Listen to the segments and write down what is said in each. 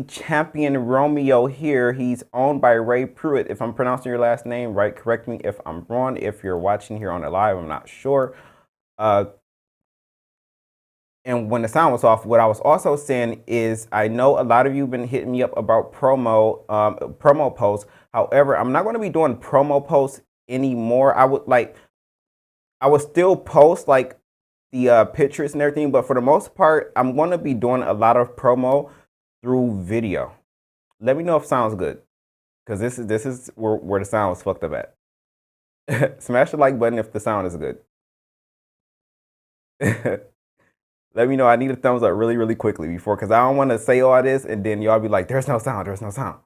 Champion Romeo here. He's owned by Ray Pruitt. If I'm pronouncing your last name right, correct me if I'm wrong. If you're watching here on the live, I'm not sure. And when the sound was off, what I was also saying is I know a lot of you have been hitting me up about promo posts. However, I'm not going to be doing promo posts anymore. I would still post like the pictures and everything, but for the most part, I'm going to be doing a lot of promo through video. Let me know if it sounds good, because this is where the sound was fucked up at. Smash the like button if the sound is good. Let me know. I need a thumbs up really, really quickly before, because I don't want to say all this and then y'all be like, there's no sound, there's no sound.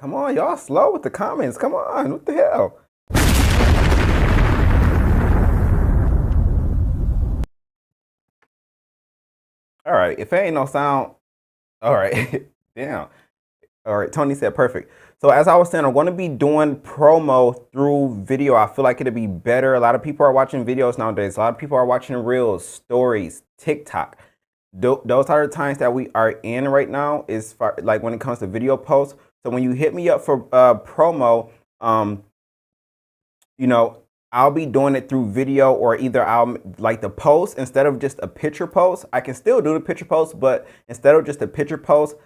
Come on, y'all slow with the comments. Come on, what the hell? All right, if it ain't no sound, all right, damn. All right, Tony said perfect. So as I was saying, I'm going to be doing promo through video. I feel like it'll be better. A lot of people are watching videos nowadays. A lot of people are watching reels, stories, TikTok. Those are the times that we are in right now, is like when it comes to video posts. So when you hit me up for promo, you know, I'll be doing it through video, or either I'll like the post instead of just a picture post. I can still do the picture post, but instead of just a picture post,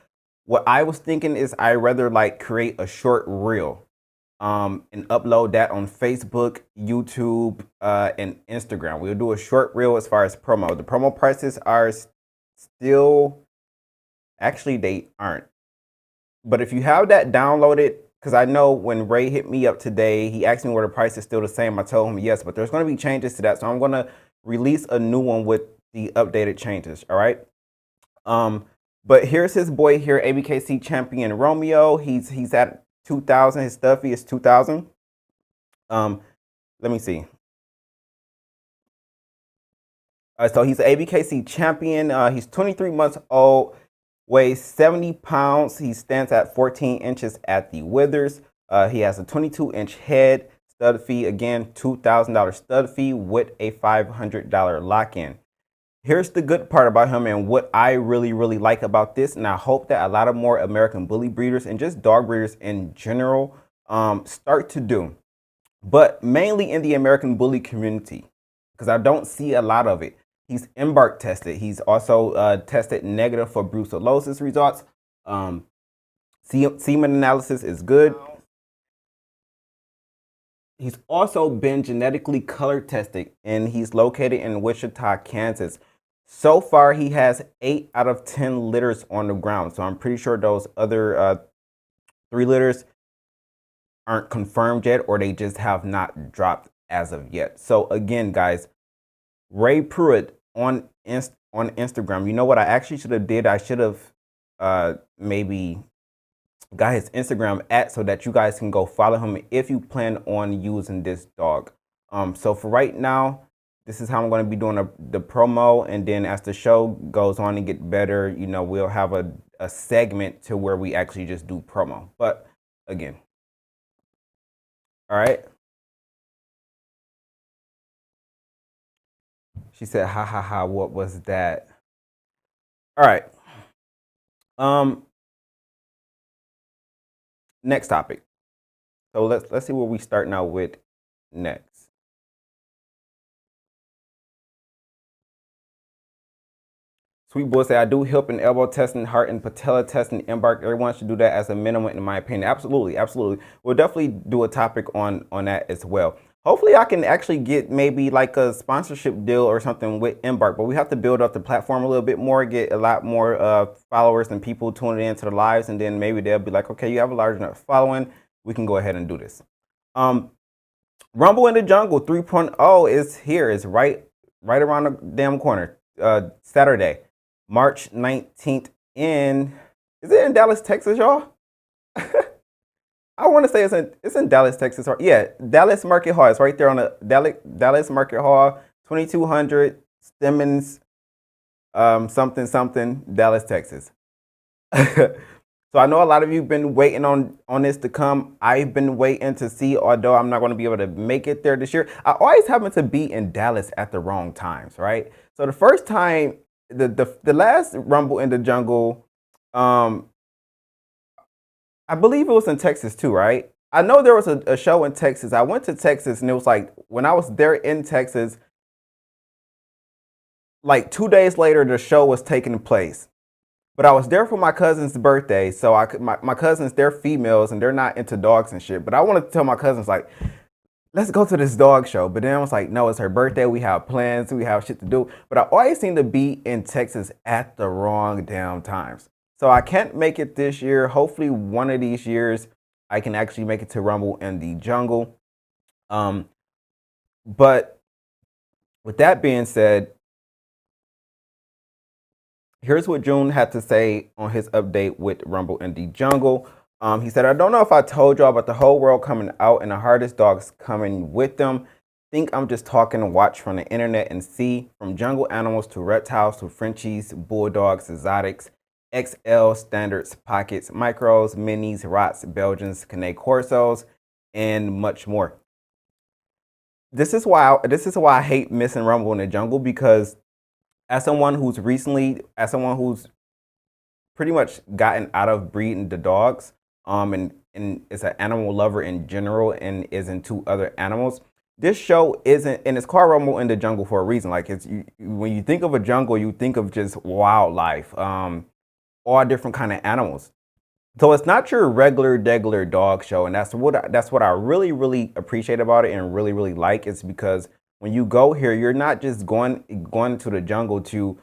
what I was thinking is I'd rather like create a short reel and upload that on Facebook, YouTube, and Instagram. We'll do a short reel as far as promo. The promo prices are still, actually they aren't. But if you have that downloaded, because I know when Ray hit me up today, he asked me where the price is still the same. I told him yes, but there's going to be changes to that. So I'm going to release a new one with the updated changes. All right. But here's his boy here, ABKC Champion Romeo. He's at 2,000. His stuffy is 2,000. Let me see. So he's an ABKC champion. He's 23 months old, weighs 70 pounds. He stands at 14 inches at the withers. He has a 22-inch head. Stud fee, again, $2,000 stud fee with a $500 lock-in. Here's the good part about him and what I really, really like about this, and I hope that a lot of more American bully breeders and just dog breeders in general start to do, but mainly in the American bully community, because I don't see a lot of it. He's embark tested. He's also tested negative for brucellosis results. Semen analysis is good. He's also been genetically color tested, and he's located in Wichita, Kansas. So far, he has 8 out of 10 litters on the ground. So I'm pretty sure those other 3 litters aren't confirmed yet, or they just have not dropped as of yet. So again, guys, Ray Pruitt on Instagram. You know what I actually should have did? I should have maybe got his Instagram so that you guys can go follow him if you plan on using this dog. So for right now, this is how I'm going to be doing the promo, and then as the show goes on and get better, you know, we'll have a segment to where we actually just do promo. But again, all right. She said, "Ha ha ha! What was that?" All right. Next topic. So let's see what we start now with next. Sweet Boy said, I do hip and elbow testing, heart and patella testing, embark. Everyone should do that as a minimum, in my opinion. Absolutely, absolutely. We'll definitely do a topic on that as well. Hopefully I can actually get maybe like a sponsorship deal or something with Embark, but we have to build up the platform a little bit more, get a lot more followers and people tuning into the lives, and then maybe they'll be like, okay, you have a large enough following, we can go ahead and do this. Rumble in the Jungle 3.0 is here. It's right around the damn corner. Saturday, March 19th is it in Dallas, Texas, y'all? I want to say it's in Dallas, Texas. Or, yeah, Dallas Market Hall. It's right there on the Dallas Market Hall, 2200 Stemmons, something, Dallas, Texas. So I know a lot of you have been waiting on this to come. I've been waiting to see, although I'm not going to be able to make it there this year. I always happen to be in Dallas at the wrong times, right? So the first time, the last Rumble in the Jungle, I believe it was in Texas too, right? I know there was a show in Texas. I went to Texas and it was like when I was there in Texas, like 2 days later, the show was taking place. But I was there for my cousin's birthday, so my cousins, they're females and they're not into dogs and shit. But I wanted to tell my cousins like, let's go to this dog show. But then I was like, no, it's her birthday. We have plans. We have shit to do. But I always seem to be in Texas at the wrong damn times. So I can't make it this year. Hopefully one of these years I can actually make it to Rumble in the Jungle. But with that being said, here's what June had to say on his update with Rumble in the Jungle. He said, I don't know if I told y'all about the whole world coming out and the hardest dogs coming with them. Think I'm just talking and watch from the internet and see, from jungle animals to reptiles to Frenchies, bulldogs, exotics, XL, standards, pockets, micros, minis, rots, Belgians, Canet Corsos, and much more. This is why I hate missing Rumble in the Jungle, because as someone who's pretty much gotten out of breeding the dogs, and is an animal lover in general and is into other animals, this show isn't, and it's called Rumble in the Jungle for a reason. Like, when you think of a jungle, you think of just wildlife, all different kind of animals. So it's not your regular degular dog show, and that's what I really appreciate about it and really like. It's because when you go here, you're not just going to the jungle to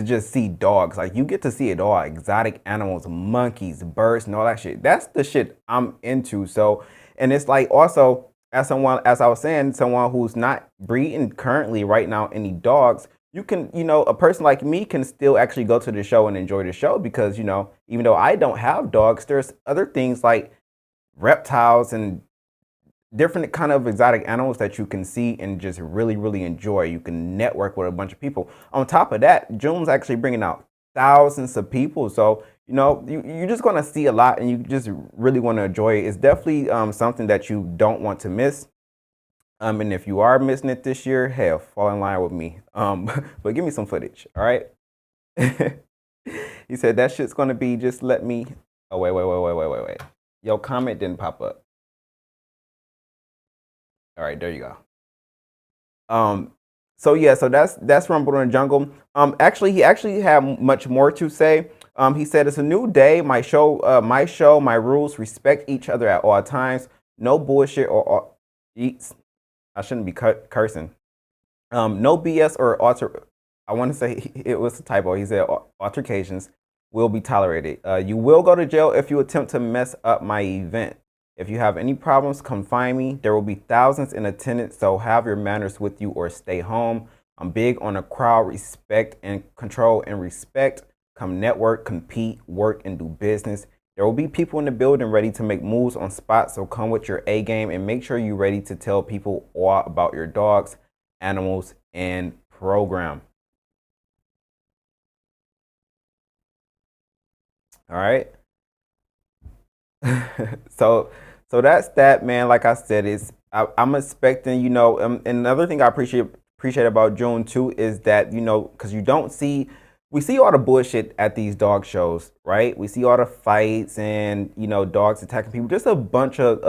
just see dogs. Like, you get to see it all: exotic animals, monkeys, birds, and all that shit. That's the shit I'm into. So, and it's like, also, as I was saying, someone who's not breeding currently right now any dogs, you can, a person like me can still actually go to the show and enjoy the show, because, even though I don't have dogs, there's other things like reptiles and different kind of exotic animals that you can see and just really enjoy. You can network with a bunch of people. On top of that, June's actually bringing out thousands of people. So, you're just going to see a lot, and you just really want to enjoy it. It's definitely something that you don't want to miss. And if you are missing it this year, hell, fall in line with me. But give me some footage, all right? He said that shit's going to be, just let me. Oh, wait. Your comment didn't pop up. All right, there you go. So yeah, so that's Rumble in the Jungle. Actually, he actually had much more to say. He said, it's a new day. My show, my rules. Respect each other at all times. No bullshit or eats. I shouldn't be cursing. No BS or I want to say it was a typo. He said altercations will be tolerated. You will go to jail if you attempt to mess up my event. If you have any problems, come find me. There will be thousands in attendance, so have your manners with you or stay home. I'm big on a crowd, respect and control and respect. Come network, compete, work, and do business. There will be people in the building ready to make moves on spot, so come with your A game and make sure you're ready to tell people all about your dogs, animals, and program. All right. So that's that, man. Like I said, I'm expecting, another thing I appreciate about June too is that, because we see all the bullshit at these dog shows, right? We see all the fights and, dogs attacking people, just a bunch of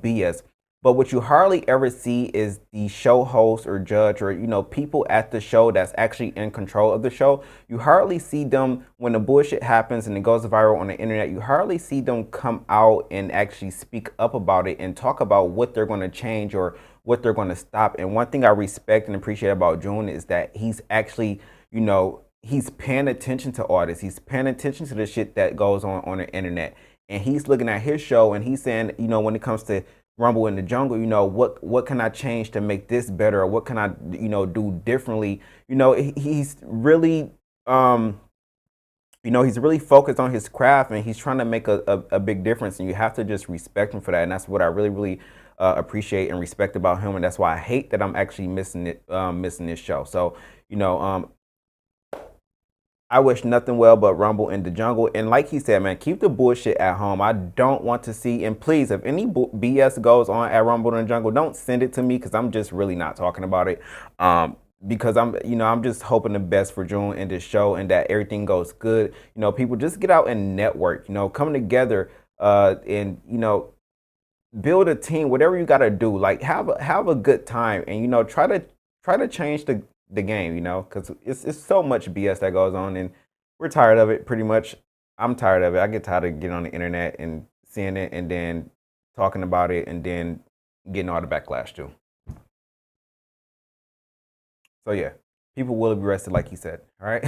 BS. But what you hardly ever see is the show host or judge or, people at the show that's actually in control of the show. You hardly see them when the bullshit happens and it goes viral on the internet. You hardly see them come out and actually speak up about it and talk about what they're going to change or what they're going to stop. And one thing I respect and appreciate about June is that he's actually, he's paying attention to all this. He's paying attention to the shit that goes on the internet. And he's looking at his show and he's saying, when it comes to Rumble in the Jungle, what can I change to make this better, or what can I, do differently? He's really, he's really focused on his craft, and he's trying to make a big difference, and you have to just respect him for that. And that's what I really appreciate and respect about him, and that's why I hate that I'm actually missing this show. So, I wish nothing well but Rumble in the jungle. And like he said, man, keep the bullshit at home. I don't want to see. And please, if any BS goes on at Rumble in the jungle, don't send it to me because I'm just really not talking about it. Because I'm just hoping the best for June and this show and that everything goes good. People just get out and network. Come together and build a team. Whatever you got to do, like have a good time and try to change the game, because it's so much BS that goes on, and we're tired of it. Pretty much, I'm tired of it. I get tired of getting on the internet and seeing it, and then talking about it, and then getting all the backlash too. So yeah, people will be arrested, like he said. All right.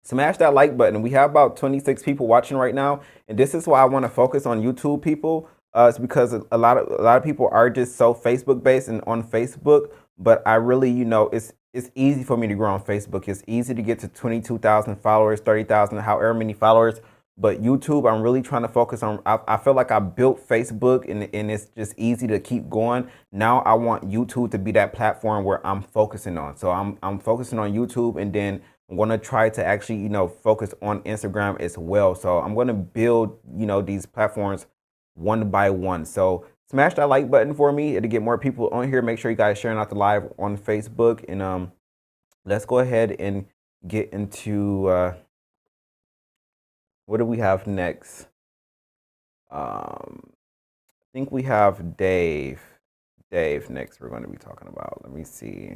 Smash that like button. We have about 26 people watching right now, and this is why I want to focus on YouTube people. It's because a lot of people are just so Facebook based and on Facebook. But I really, it's easy for me to grow on Facebook. It's easy to get to 22,000 followers, 30,000, however many followers. But YouTube, I'm really trying to focus on. I feel like I built Facebook, and it's just easy to keep going. Now I want YouTube to be that platform where I'm focusing on. So I'm focusing on YouTube, and then I'm going to try to actually, focus on Instagram as well. So I'm going to build, these platforms one by one. So smash that like button for me to get more people on here. Make sure you guys sharing out the live on Facebook. And let's go ahead and get into what do we have next? I think we have Dave. Dave next we're going to be talking about. Let me see.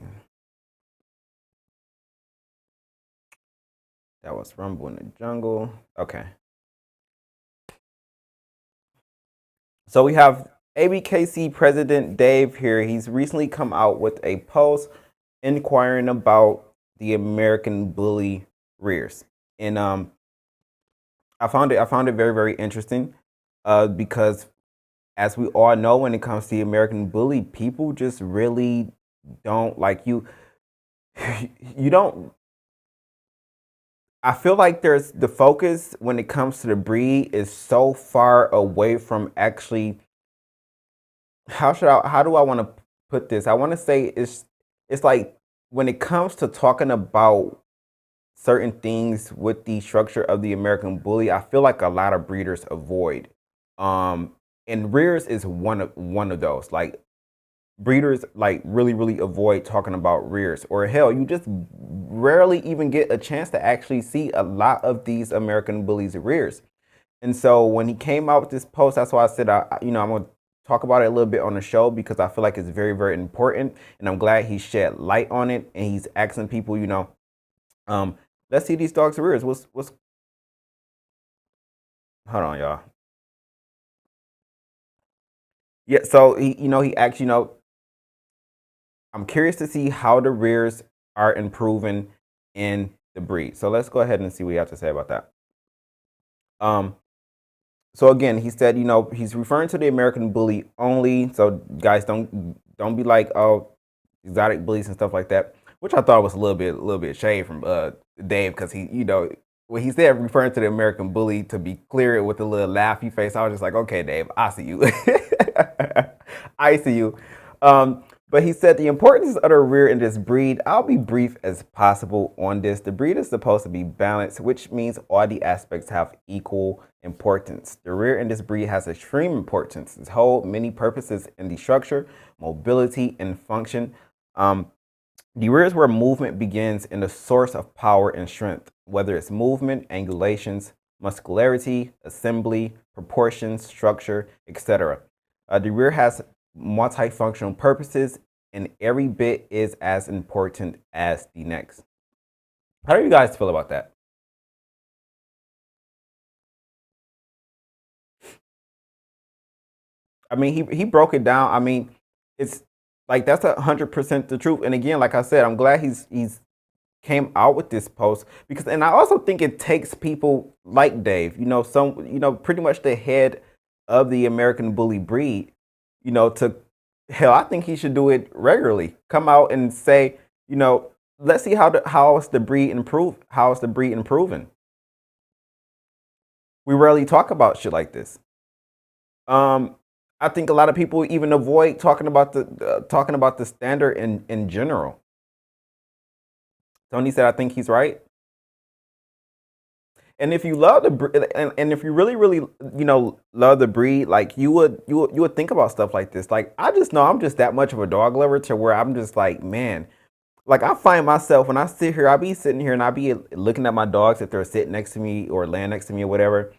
That was Rumble in the Jungle. Okay. So we have ABKC President Dave here. He's recently come out with a post inquiring about the American Bully rears. And I found it very, very interesting because as we all know, when it comes to the American Bully, people just really don't like you. You don't. I feel like there's the focus when it comes to the breed is so far away from actually how do I want to put this? I want to say it's like when it comes to talking about certain things with the structure of the American Bully, I feel like a lot of breeders avoid. And rears is one of those. Like breeders like really avoid talking about rears, or hell, you just rarely even get a chance to actually see a lot of these American Bullies rears. And so when he came out with this post, that's why I said I'm gonna talk about it a little bit on the show because I feel like it's very, very important, and I'm glad he shed light on it and he's asking people, let's see these dogs rears. What's hold on, y'all. Yeah, so he actually I'm curious to see how the rears are improving in the breed. So let's go ahead and see what you have to say about that. So again, he said, he's referring to the American Bully only. So guys, don't be like, oh, exotic bullies and stuff like that, which I thought was a little bit shade from Dave, because he, when he said referring to the American Bully, to be clear, with a little laughy face, I was just like, okay, Dave, I see you. I see you. But he said the importance of the rear in this breed, I'll be brief as possible on this. The breed is supposed to be balanced, which means all the aspects have equal importance. The rear in this breed has extreme importance. It holds many purposes in the structure, mobility, and function. The rear is where movement begins and the source of power and strength, whether it's movement, angulations, muscularity, assembly, proportions, structure, etc. The rear has multifunctional purposes, and every bit is as important as the next. How do you guys feel about that? I mean, he broke it down. I mean, it's like that's 100% the truth. And again, like I said, I'm glad he's came out with this post because, and I also think it takes people like Dave, pretty much the head of the American Bully breed, to hell, I think he should do it regularly. Come out and say, let's see how is the breed improving. We rarely talk about shit like this. I think a lot of people even avoid talking about the standard in general. Tony said, I think he's right. And if you love the and if you really love the breed, like you would think about stuff like this. Like I just know I'm just that much of a dog lover to where I'm just like, man, like I find myself when I sit here, I be sitting here and I be looking at my dogs if they're sitting next to me or laying next to me or whatever,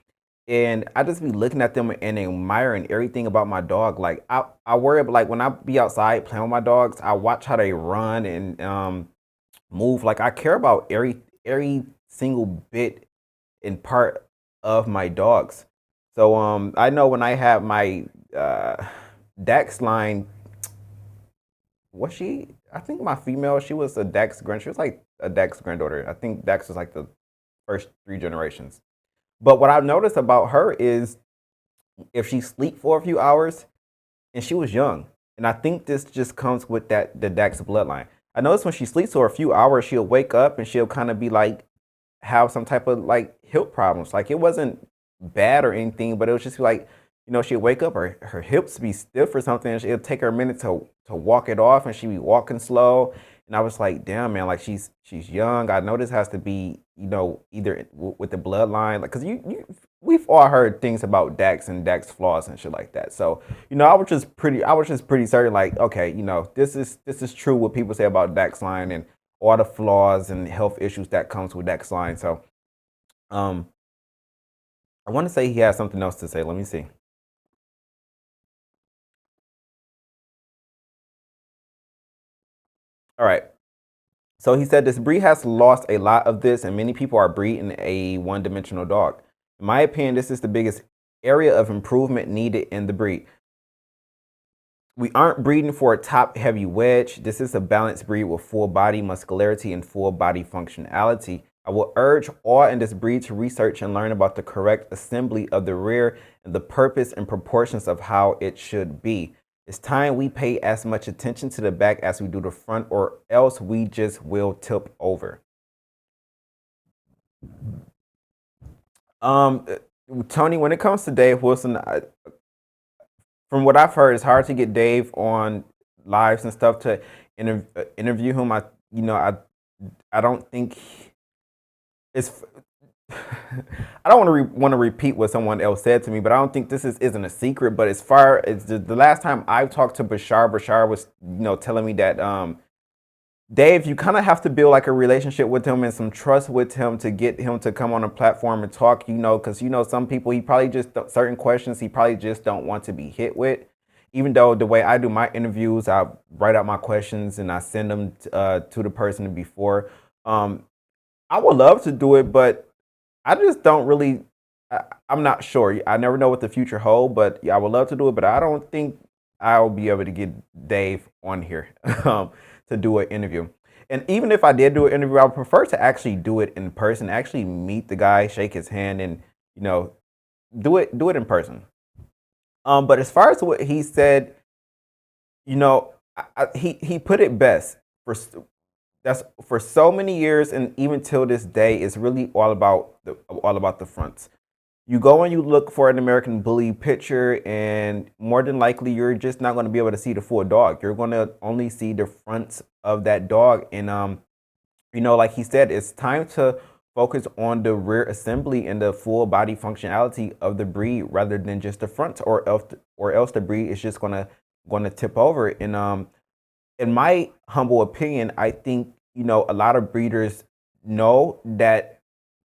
and I just be looking at them and admiring everything about my dog. Like I worry about, like when I be outside playing with my dogs, I watch how they run and move. Like I care about every single bit and part of my dogs. So I know when I have my Dax line, was she? I think my female, she was a Dax grand. She was like a Dax granddaughter. I think Dax was like the first three generations. But what I've noticed about her is if she sleep for a few hours, and she was young, and I think this just comes with the Dax bloodline. I noticed when she sleeps for a few hours, she'll wake up and she'll kind of be like have some type of like hip problems. Like it wasn't bad or anything, but it was just like, she'd wake up, her hips be stiff or something. And it'll take her a minute to walk it off, and she'd be walking slow. And I was like, damn, man, like she's young. I know this has to be, either with the bloodline, like, cause we've all heard things about Dax and Dax flaws and shit like that. So, I was just pretty certain, like, okay, this is true what people say about Dax line and all the flaws and health issues that comes with Dax line. So, I want to say he has something else to say. Let me see. All right. So he said this breed has lost a lot of this, and many people are breeding a one-dimensional dog. In my opinion, this is the biggest area of improvement needed in the breed. We aren't breeding for a top-heavy wedge. This is a balanced breed with full body muscularity and full body functionality. I will urge all in this breed to research and learn about the correct assembly of the rear and the purpose and proportions of how it should be. It's time we pay as much attention to the back as we do the front, or else we just will tip over. Um, Tony, when it comes to Dave Wilson, from what I've heard, it's hard to get Dave on lives and stuff to interview him. I don't think it's. I don't want to repeat what someone else said to me, but I don't think this isn't a secret. But as far as the last time I talked to Bashar was telling me that Dave, you kind of have to build like a relationship with him and some trust with him to get him to come on a platform and talk. Because some people, he probably just certain questions he probably just don't want to be hit with. Even though the way I do my interviews, I write out my questions and I send them to the person before. I would love to do it, but I just don't really. I'm not sure. I never know what the future holds, but yeah, I would love to do it. But I don't think I'll be able to get Dave on here to do an interview. And even if I did do an interview, I would prefer to actually do it in person. Actually meet the guy, shake his hand, and do it in person. But as far as what he said, he put it best. That's for so many years, and even till this day, it's really all about the fronts. You go and you look for an American Bully picture, and more than likely, you're just not going to be able to see the full dog. You're going to only see the fronts of that dog, and like he said, it's time to focus on the rear assembly and the full body functionality of the breed rather than just the fronts, or else the breed is just going to tip over. And in my humble opinion, I think, a lot of breeders know that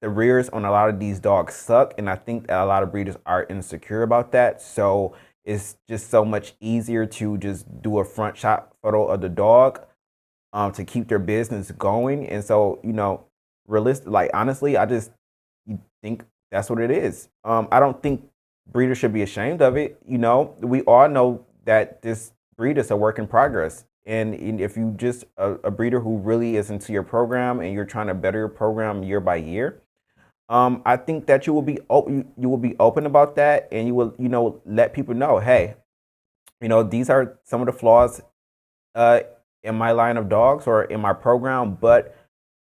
the rears on a lot of these dogs suck. And I think that a lot of breeders are insecure about that. So it's just so much easier to just do a front shot photo of the dog to keep their business going. And so, realistic, like honestly, I just think that's what it is. I don't think breeders should be ashamed of it. We all know that this breed is a work in progress. And if you just a breeder who really is into your program and you're trying to better your program year by year, I think that you will be open about that, and you will let people know, hey, these are some of the flaws in my line of dogs or in my program, but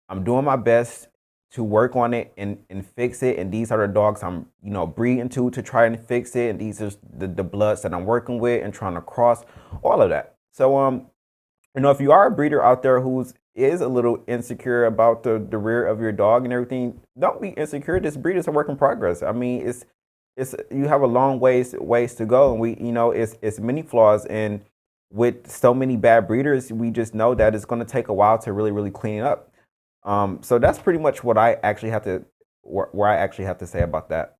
I'm doing my best to work on it and fix it. And these are the dogs I'm, breeding to try and fix it. And these are the bloods that I'm working with and trying to cross, all of that. So, if you are a breeder out there is a little insecure about the rear of your dog and everything, don't be insecure. This breed is a work in progress. I mean, it's you have a long ways to go, and it's many flaws, and with so many bad breeders, we just know that it's going to take a while to really clean it up. So that's pretty much what I actually have to where I actually have to say about that.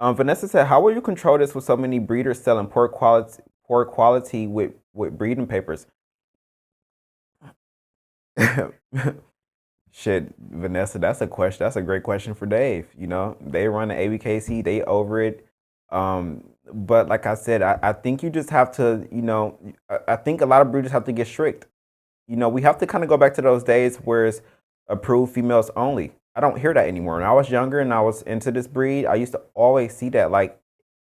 Vanessa said, "How will you control this with so many breeders selling poor quality with breeding papers?" Shit, Vanessa, that's a question. That's a great question for Dave. They run the ABKC, they over it. But like I said, I think you just have to, I think a lot of breeders have to get strict. We have to kind of go back to those days where it's approved females only. I don't hear that anymore. When I was younger and I was into this breed, I used to always see that, like,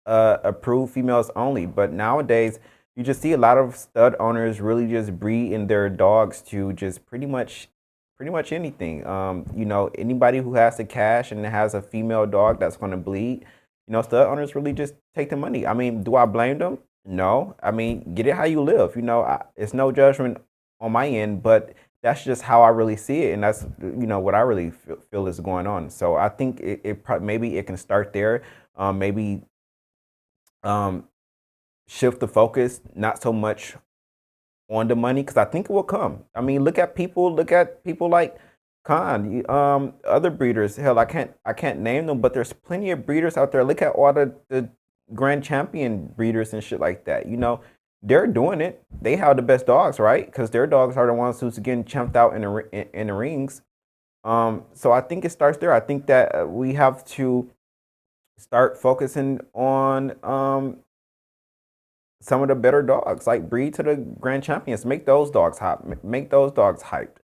approved females only. But nowadays, you just see a lot of stud owners really just breeding their dogs to just pretty much anything. Anybody who has the cash and has a female dog that's going to bleed, stud owners really just take the money. I mean, do I blame them? No. I mean, get it how you live. It's no judgment on my end, but that's just how I really see it, and that's what I really feel is going on. So I think maybe it can start there. Maybe shift the focus not so much on the money, because I think it will come. I mean, look at people like Khan, other breeders. Hell, I can't name them, but there's plenty of breeders out there. Look at all the grand champion breeders and shit like that. They're doing it. They have the best dogs, right? Because their dogs are the ones who's getting champed out in the rings. So I think it starts there. I think that we have to start focusing on some of the better dogs, like breed to the grand champions. Make those dogs hot. Make those dogs hyped,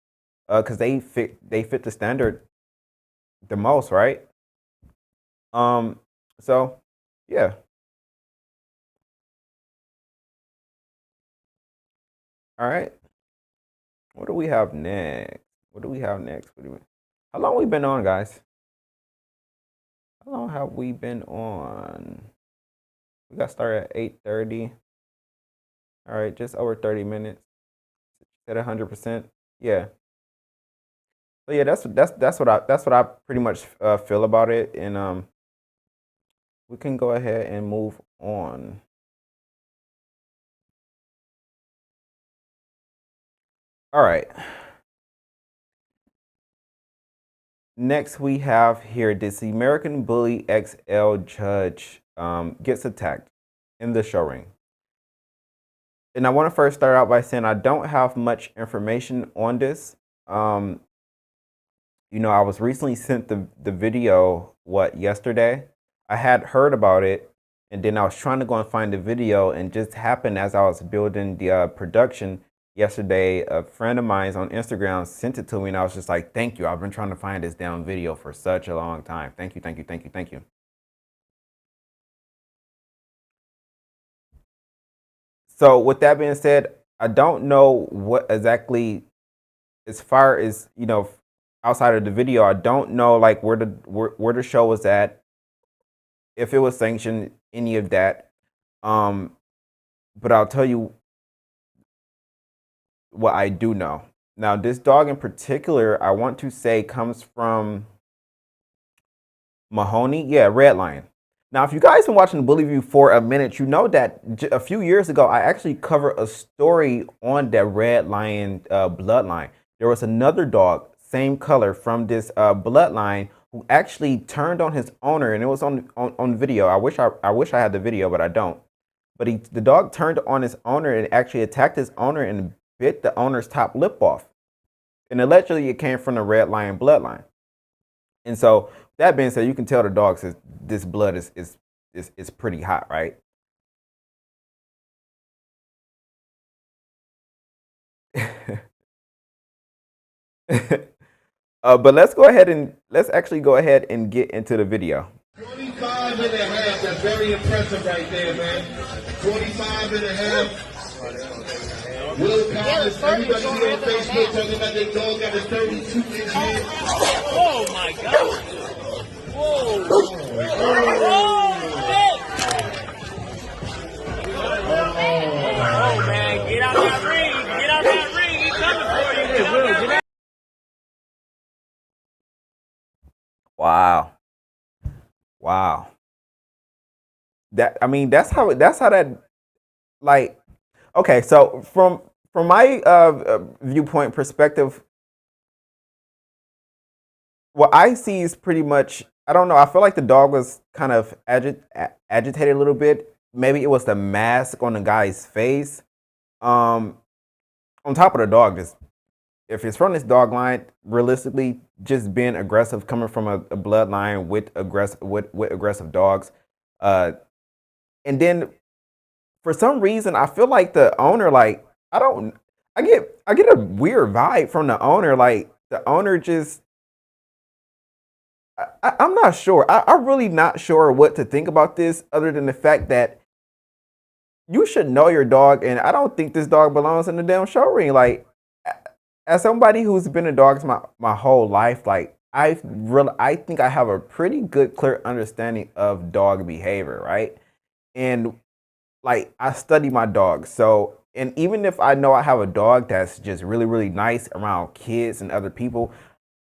because they fit the standard the most, right? So yeah. All right. What do we have next? How long we been on, guys? How long have we been on? We got started at 8:30. All right, just over 30 minutes. At 100%. Yeah. So yeah, that's what I pretty much feel about it, and we can go ahead and move on. All right. Next, we have here this American Bully XL judge gets attacked in the show ring. And I want to first start out by saying I don't have much information on this. I was recently sent the video, yesterday? I had heard about it, and then I was trying to go and find the video, and just happened as I was building the production yesterday, a friend of mine on Instagram sent it to me, and I was just like, thank you. I've been trying to find this damn video for such a long time. Thank you. So with that being said, I don't know what exactly, as far as, outside of the video, I don't know like where the show was at, if it was sanctioned, any of that. But I'll tell you what I do know. Now, this dog in particular, I want to say, comes from Mahoney. Yeah, Red Lion. Now, if you guys been watching the Bully View for a minute, you know that a few years ago, I actually covered a story on that Red Lion bloodline. There was another dog, same color, from this bloodline, who actually turned on his owner, and it was on video. I wish I had the video, but I don't. But the dog turned on his owner and actually attacked his owner and bit the owner's top lip off. And allegedly, it came from the Red Lion bloodline. And so, that being said, you can tell the dogs this blood is pretty hot, right? But let's actually go ahead and get into the video. 25 and a half, that's very impressive right there, man. 25 and a half. Will Collins, everybody here on Facebook talking about their dog got a 32-inch head. Oh my God! Whoa! Oh shit! Oh man, get out that ring! Get out that ring! He's coming for you! Get out that ring! Wow. Wow. That's how that, like, okay, so from my viewpoint perspective, what I see is pretty much, I don't know, I feel like the dog was kind of agitated a little bit. Maybe it was the mask on the guy's face. On top of the dog, just if it's from this dog line, realistically, just being aggressive, coming from a bloodline with aggressive dogs, and then for some reason, I feel like the owner, like, I get a weird vibe from the owner, like the owner just, I'm not sure. I'm really not sure what to think about this, other than the fact that you should know your dog, and I don't think this dog belongs in the damn show ring. Like, as somebody who's been in dogs my whole life, like I think I have a pretty good, clear understanding of dog behavior, right? And like, I study my dogs, so, and even if I know I have a dog that's just really, really nice around kids and other people,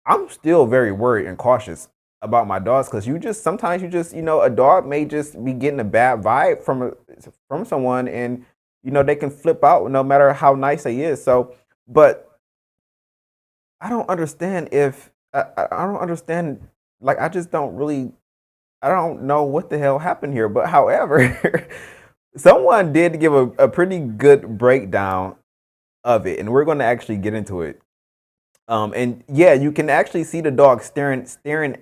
I'm still very worried and cautious about my dogs, because sometimes a dog may just be getting a bad vibe from someone, and they can flip out no matter how nice they is. So, but I don't understand if I don't understand, like, I just don't really, I don't know what the hell happened here. But however, someone did give a pretty good breakdown of it, and we're going to actually get into it. And yeah, you can actually see the dog staring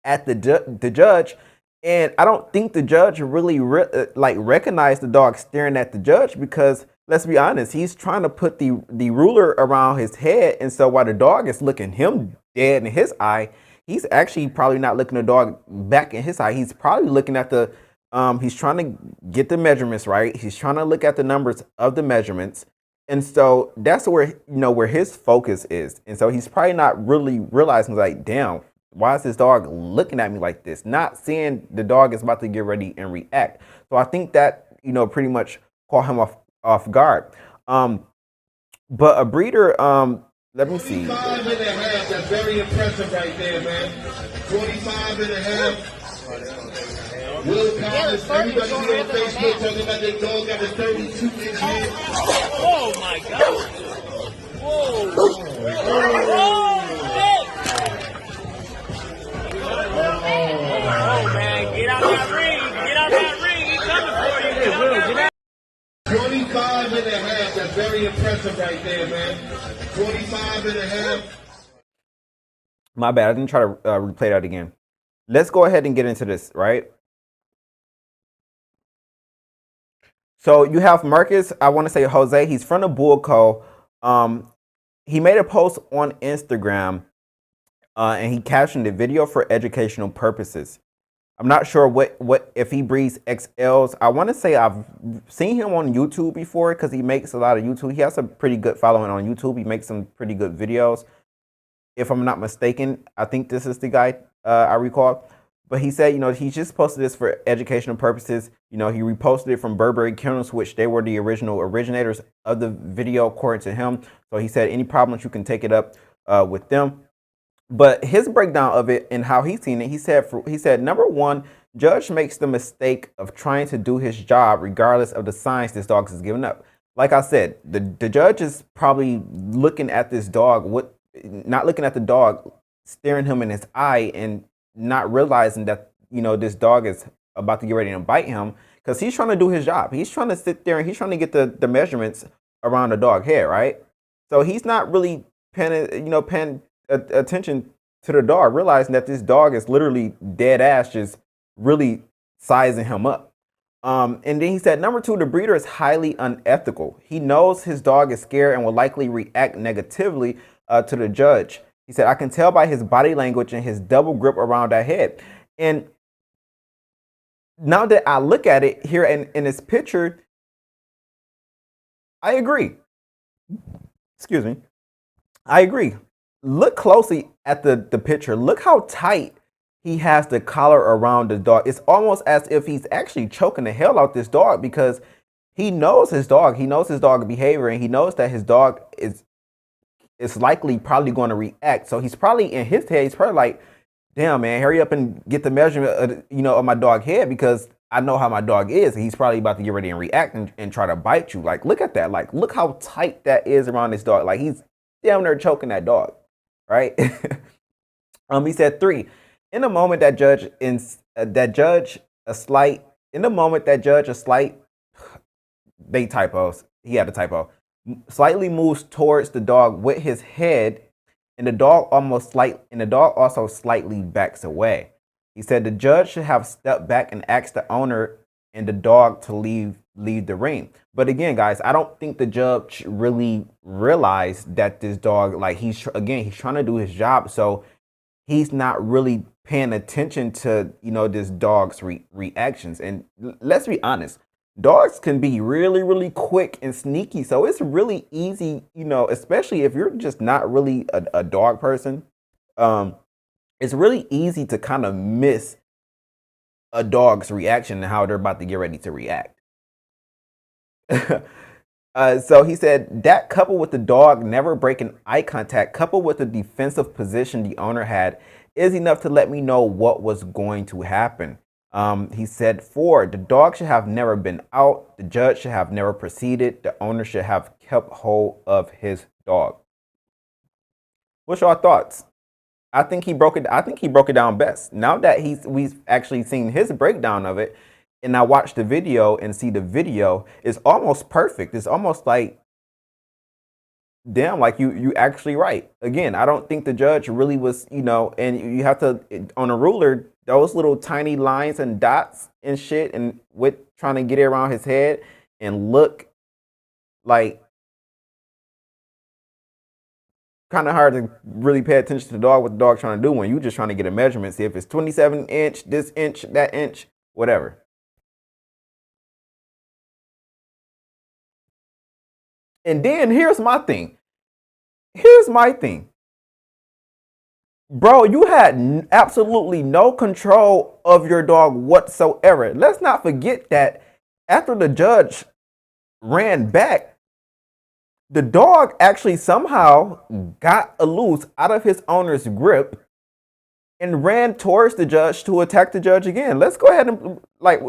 at the judge, and I don't think the judge really recognized the dog staring at the judge, because let's be honest, he's trying to put the ruler around his head, and so while the dog is looking him dead in his eye, he's actually probably not looking the dog back in his eye. He's probably looking at the he's trying to get the measurements right. He's trying to look at the numbers of the measurements. And so that's where where his focus is. And so he's probably not really realizing, like, damn, why is this dog looking at me like this? Not seeing the dog is about to get ready and react. So I think that pretty much caught him off guard. But a breeder, let me see. 25 and a half, that's very impressive right there, man. 25 and a half. Will Collins, everybody here on Facebook talking about their dog got a 32-inch head. Oh my God! Whoa! Oh shit! Oh man, get out that ring! Get out that ring! He's coming for you! Get out that ring! 25 and a half, that's very impressive right there, man. 25 and a half. My bad, I didn't try to replay that again. Let's go ahead and get into this, right? So you have Marcus, I want to say Jose, he's from the Bull Co. He made a post on Instagram, and he captioned the video for educational purposes. I'm not sure what if he breeds XLs. I want to say I've seen him on YouTube before, because he makes a lot of YouTube. He has a pretty good following on YouTube. He makes some pretty good videos. If I'm not mistaken, I think this is the guy I recall. But he said, he just posted this for educational purposes. He reposted it from Burberry Kennels, which they were the original originators of the video, according to him. So he said, any problems, you can take it up with them. But his breakdown of it and how he's seen it, he said, number one, judge makes the mistake of trying to do his job regardless of the signs this dog is giving up. Like I said, the judge is probably looking at this dog, not looking at the dog, staring him in his eye, and not realizing that this dog is about to get ready to bite him, because he's trying to do his job. He's trying to sit there and he's trying to get the measurements around the dog head, right? So he's not really paying attention to the dog, realizing that this dog is literally dead ass just really sizing him up. And then he said, number two, the breeder is highly unethical. He knows his dog is scared and will likely react negatively to the judge. He said, I can tell by his body language and his double grip around that head. And now that I look at it here in this picture, I agree. Excuse me. I agree. Look closely at the picture. Look how tight he has the collar around the dog. It's almost as if he's actually choking the hell out this dog because he knows his dog. He knows his dog behavior, and he knows that his dog is likely probably going to react. So he's probably in his head. He's probably like, "Damn, man, hurry up and get the measurement, of my dog head because I know how my dog is." And he's probably about to get ready and react and try to bite you. Like, look at that. Like, look how tight that is around this dog. Like, he's damn near choking that dog, right? He said 3. In the moment that judge a slight. In the moment that judge a slight. They typos. He had a typo. Slightly moves towards the dog with his head, and the dog also slightly backs away. He said the judge should have stepped back and asked the owner and the dog to leave the ring. But again, guys, I don't think the judge really realized that this dog, like, he's trying to do his job, so he's not really paying attention to this dog's reactions. And let's be honest, dogs can be really, really quick and sneaky. So it's really easy, especially if you're just not really a dog person. It's really easy to kind of miss a dog's reaction and how they're about to get ready to react. So he said that, coupled with the dog never breaking eye contact, coupled with the defensive position the owner had, is enough to let me know what was going to happen. He said 4, the dog should have never been out. The judge should have never proceeded. The owner should have kept hold of his dog. What's your thoughts? I think he broke it down best. Now that we've actually seen his breakdown of it, and I watched the video and see the video, it's almost perfect. It's almost like, damn, like you actually right. Again, I don't think the judge really was, and you have to, on a ruler, those little tiny lines and dots and shit, and with trying to get it around his head and look like, kind of hard to really pay attention to the dog, what the dog's trying to do when you just trying to get a measurement, see if it's 27 inch, this inch, that inch, whatever. And then here's my thing. Bro, you had absolutely no control of your dog whatsoever. Let's not forget that after the judge ran back, the dog actually somehow got loose out of his owner's grip and ran towards the judge to attack the judge again. Let's go ahead and,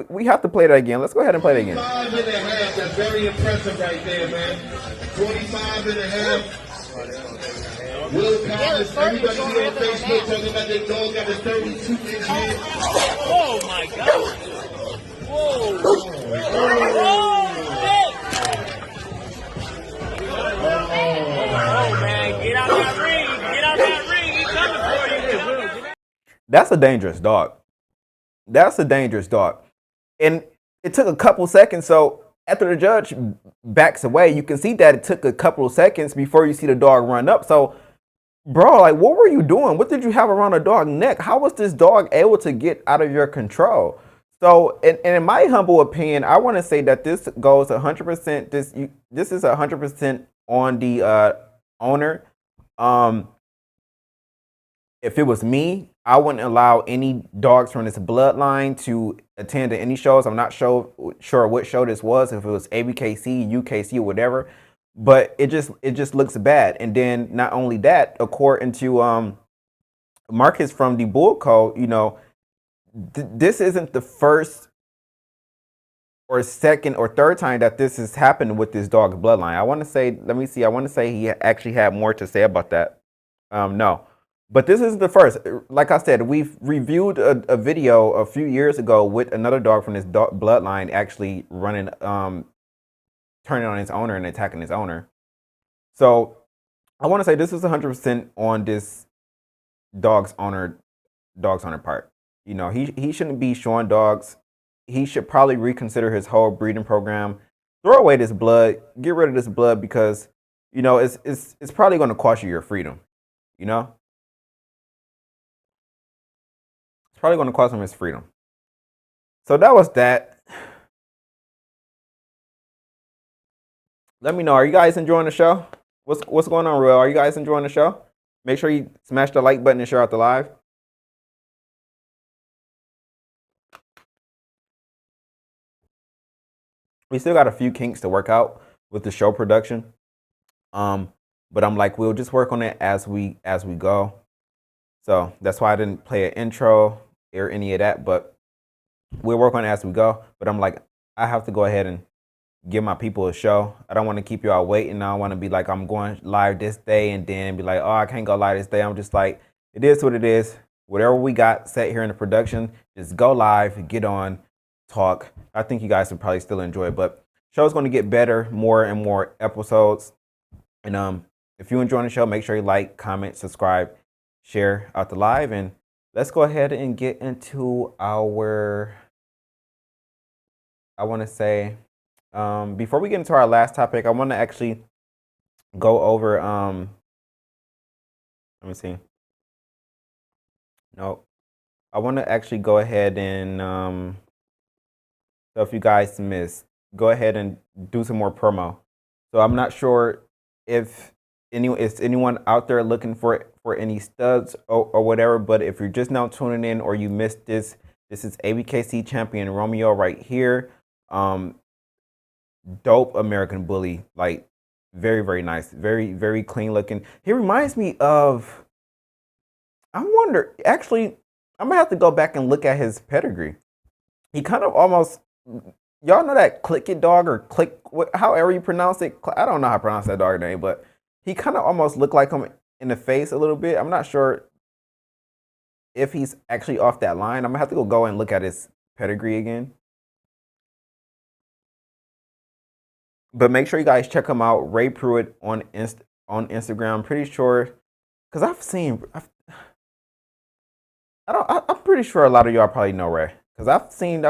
we have to play that again. Let's go ahead and play that again. 25 and a half. That's very impressive right there, man. 25 and a half. Will Collins, everybody here on Facebook talking about their dog got a 32-inch head. Oh my God! Whoa! Oh man, get out that ring! Get out that ring! He's coming for you. That's a dangerous dog. And it took a couple seconds. So after the judge backs away, you can see that it took a couple of seconds before you see the dog run up. So, bro, like, what were you doing? What did you have around the dog's neck? How was this dog able to get out of your control? So, and in my humble opinion, I want to say that this goes 100%. This is 100% on the owner. If it was me, I wouldn't allow any dogs from this bloodline to attend to any shows. I'm not sure what show this was, if it was ABKC, UKC, or whatever. But it just looks bad. And then not only that, according to Marcus from the Bull Code, this isn't the first or second or third time that this has happened with this dog's bloodline. I want to say, let me see. I want to say he actually had more to say about that. No. But this is the first. Like I said, we've reviewed a video a few years ago with another dog from this bloodline actually running, turning on his owner and attacking his owner. So I want to say this is 100% on this dog's owner part. He shouldn't be showing dogs. He should probably reconsider his whole breeding program. Throw away this blood. Get rid of this blood because it's probably going to cost you your freedom. Probably going to cost him his freedom. So that was that. Let me know. Are you guys enjoying the show? What's going on, Romeo? Are you guys enjoying the show? Make sure you smash the like button and share out the live. We still got a few kinks to work out with the show production. But I'm like, we'll just work on it as we go. So that's why I didn't play an intro or any of that, but we'll work on it as we go. But I'm like, I have to go ahead and give my people a show. I don't want to keep y'all waiting. I don't want to be like, I'm going live this day and then be like, oh, I can't go live this day. I'm just like, it is what it is. Whatever we got set here in the production, just go live, get on, talk. I think you guys would probably still enjoy it, but show's going to get better, more and more episodes. And if you enjoy the show, make sure you like, comment, subscribe, share out the live, and let's go ahead and get into our, I want to say, before we get into our last topic, I want to actually go over, let me see. No, I want to actually go ahead and, so if you guys missed, go ahead and do some more promo. So I'm not sure if anyone out there looking for any studs or whatever, but if you're just now tuning in or you missed this, this is ABKC champion Romeo right here. Dope American bully, like very, very nice, very, very clean looking. He reminds me of, I wonder, actually, I'm gonna have to go back and look at his pedigree. He kind of almost, y'all know that Click It dog or Click, however you pronounce it. I don't know how to pronounce that dog name, but he kind of almost looked like him in the face a little bit. I'm not sure if he's actually off that line. I'm gonna have to go and look at his pedigree again. But make sure you guys check him out, Ray Pruitt on Instagram. I'm pretty sure, cause I'm pretty sure a lot of y'all probably know Ray. Because I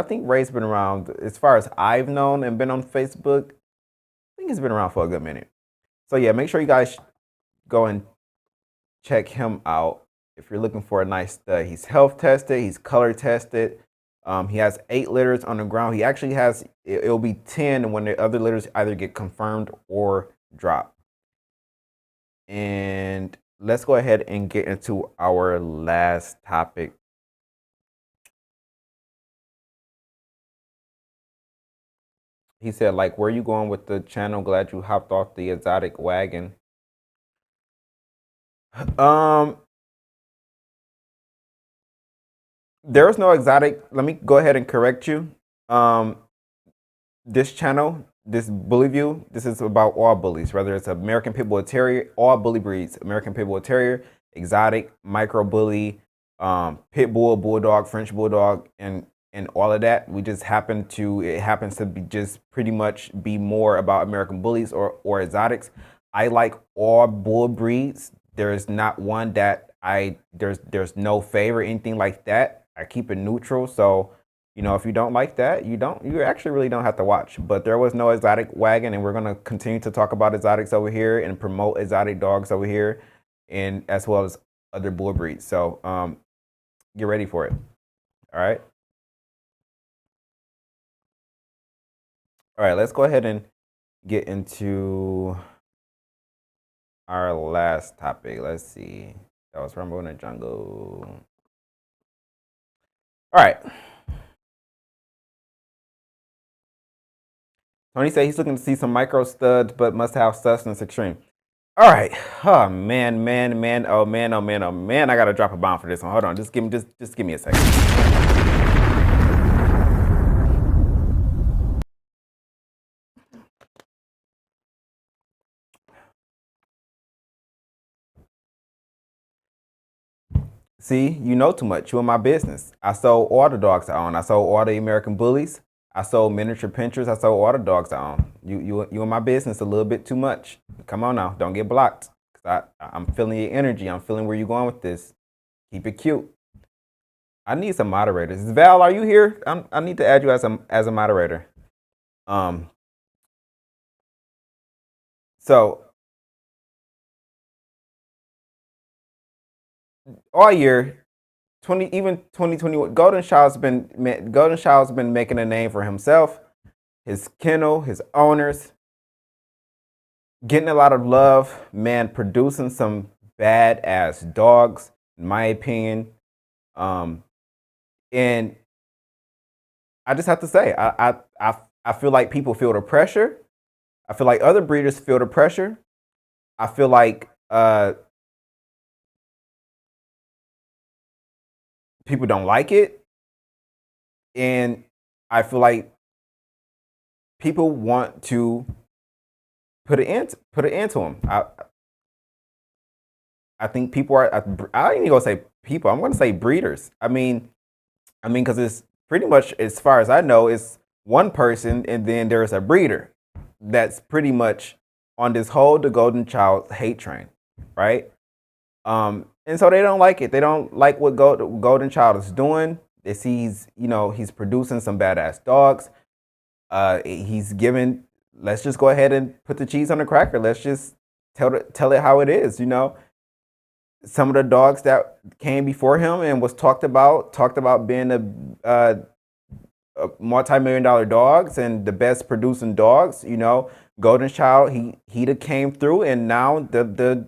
think Ray's been around, as far as I've known and been on Facebook, I think he's been around for a good minute. So yeah, make sure you guys go and check him out if you're looking for a nice stud. He's health tested, he's color tested. He has 8 litters on the ground. He actually has, it'll be 10 when the other litters either get confirmed or drop. And let's go ahead and get into our last topic. He said, like, where you going with the channel? Glad you hopped off the exotic wagon. There's no exotic. Let me go ahead and correct you. This channel, this Bully View, this is about all bullies, whether it's American Pit Bull Terrier, all bully breeds, American Pit Bull Terrier, exotic, micro bully, Pit Bull, Bulldog, French Bulldog, and all of that. We just it happens to be just pretty much be more about American bullies or exotics. I like all bull breeds. There is not one that there's no favor, anything like that. I keep it neutral. So, you know, if you don't like that, you actually really don't have to watch. But there was no exotic wagon, and we're gonna continue to talk about exotics over here and promote exotic dogs over here, and as well as other bull breeds. So get ready for it. All right. All right, let's go ahead and get into our last topic. Let's see. That was Rumble in the Jungle. All right. Tony said he's looking to see some micro studs, but must have substance extreme. All right. Oh man. Oh man. I gotta drop a bomb for this one. Hold on. Just give me a second. See, you know too much. You in my business. I sold all the dogs I own. I sold all the American bullies. I sold miniature pinchers. I sold all the dogs I own. You in my business a little bit too much. Come on now. Don't get blocked. Cause I'm feeling your energy. I'm feeling where you're going with this. Keep it cute. I need some moderators. Val, are you here? I need to add you as a moderator. So all year, 2021, Golden Shaw's been making a name for himself, his kennel, his owners. getting a lot of love, man, producing some badass dogs, in my opinion. And I just have to say, I feel like people feel the pressure. I feel like other breeders feel the pressure. I feel like people don't like it, and I feel like people want to put an end to them. I think people are. I ain't even gonna say people. I'm gonna say breeders. I mean, because it's pretty much, as far as I know, it's one person, and then there's a breeder that's pretty much on this whole the golden child hate train, right? And so they don't like it. They don't like what golden child is doing. They see he's producing some badass dogs. He's giving. Let's just go ahead and put the cheese on the cracker. Let's just tell it how it is. Some of the dogs that came before him and was talked about being a multi-million-dollar dogs and the best producing dogs. Golden Child, he came through, and now the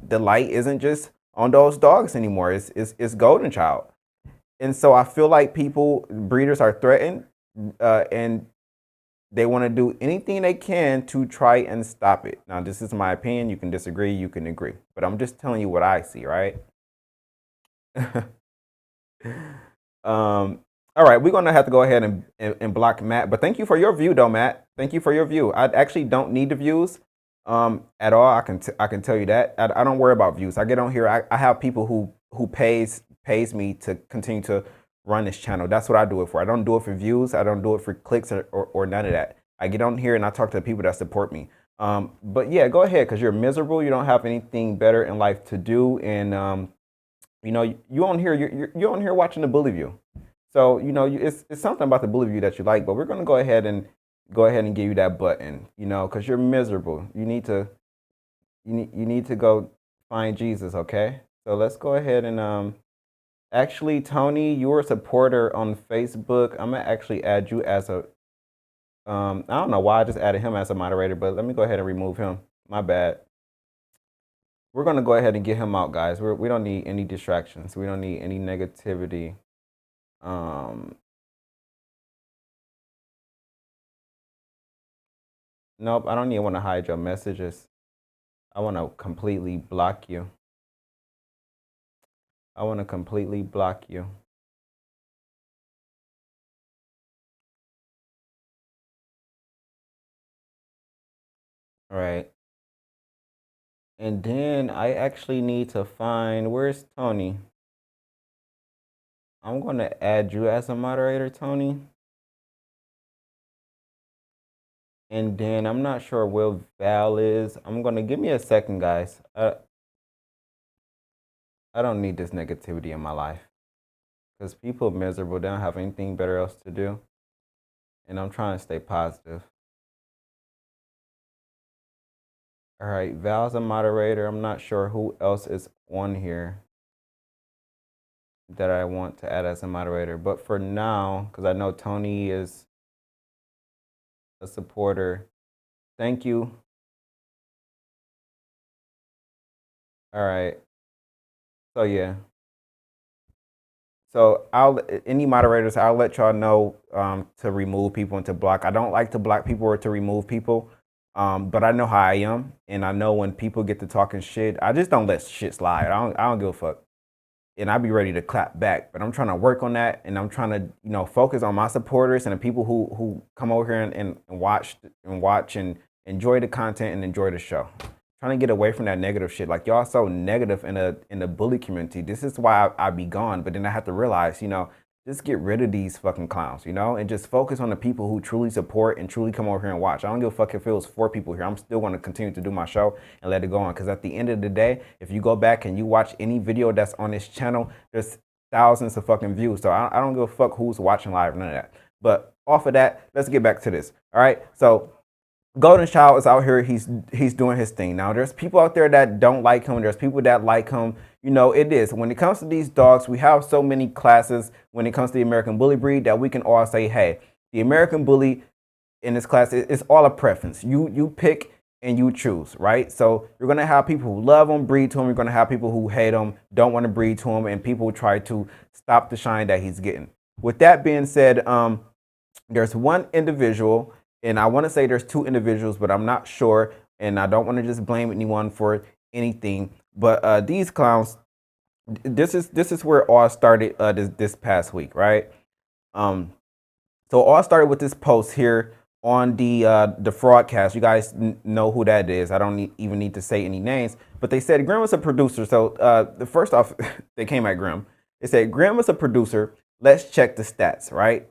light isn't just on those dogs anymore. It's Golden Child, and so I feel like breeders are threatened, and they want to do anything they can to try and stop it. Now, this is my opinion. You can disagree, you can agree, but I'm just telling you what I see, right? All right, we're gonna have to go ahead and block Matt. But thank you for your view, though, Matt. Thank you for your view. I actually don't need the views at all. I can tell you that. I don't worry about views. I get on here. I have people who pays me to continue to run this channel. That's what I do it for. I don't do it for views. I don't do it for clicks or none of that. I get on here and I talk to the people that support me. But yeah, go ahead, because you're miserable. You don't have anything better in life to do, and you on here. You're on here watching the bully view. So it's something about the bully view that you like. But we're gonna go ahead and give you that button. Because you're miserable. You need to go find Jesus. Okay. So let's go ahead and actually, Tony, you're a supporter on Facebook. I'm gonna actually add you as a. I don't know why I just added him as a moderator, but let me go ahead and remove him. My bad. We're gonna go ahead and get him out, guys. We don't need any distractions. We don't need any negativity. Nope, I don't even want to hide your messages. I want to completely block you. I want to completely block you. All right. And then I actually need to find, where's Tony? I'm going to add you as a moderator, Tony. And then I'm not sure where Val is. I'm going to give me a second, guys. I don't need this negativity in my life. Because people are miserable. They don't have anything better else to do. And I'm trying to stay positive. All right, Val's a moderator. I'm not sure who else is on here that I want to add as a moderator. But for now, because I know Tony is a supporter. Thank you. All right. So yeah. So any moderators, I'll let y'all know to remove people and to block. I don't like to block people or to remove people, but I know how I am, and I know when people get to talking shit, I just don't let shit slide. I don't give a fuck, and I be ready to clap back. But I'm trying to work on that, and I'm trying to focus on my supporters and the people who come over here and watch and enjoy the content and enjoy the show. Trying to get away from that negative shit. Like, y'all so negative in the bully community. This is why I be gone. But then I have to realize, just get rid of these fucking clowns, and just focus on the people who truly support and truly come over here and watch. I don't give a fuck if it was 4 people here. I'm still going to continue to do my show and let it go on. Because at the end of the day, if you go back and you watch any video that's on this channel, there's thousands of fucking views. So I don't give a fuck who's watching live, none of that. But off of that, let's get back to this. All right, so Golden Child is out here. He's doing his thing. Now, there's people out there that don't like him. There's people that like him. It is. When it comes to these dogs, we have so many classes when it comes to the American Bully breed that we can all say, hey, the American Bully in this class is all a preference. You pick and you choose, right? So you're gonna have people who love him, breed to him. You're gonna have people who hate him, don't want to breed to him, and people who try to stop the shine that he's getting. With that being said, there's one individual, and I want to say there's two individuals, but I'm not sure, and I don't want to just blame anyone for anything. But these clowns, this is where it all started this past week, right? So it all started with this post here on the Fraudcast. You guys know who that is. I don't even need to say any names, but they said Grim was a producer. So the first off, they came at Grim. They said Grim was a producer. Let's check the stats, right?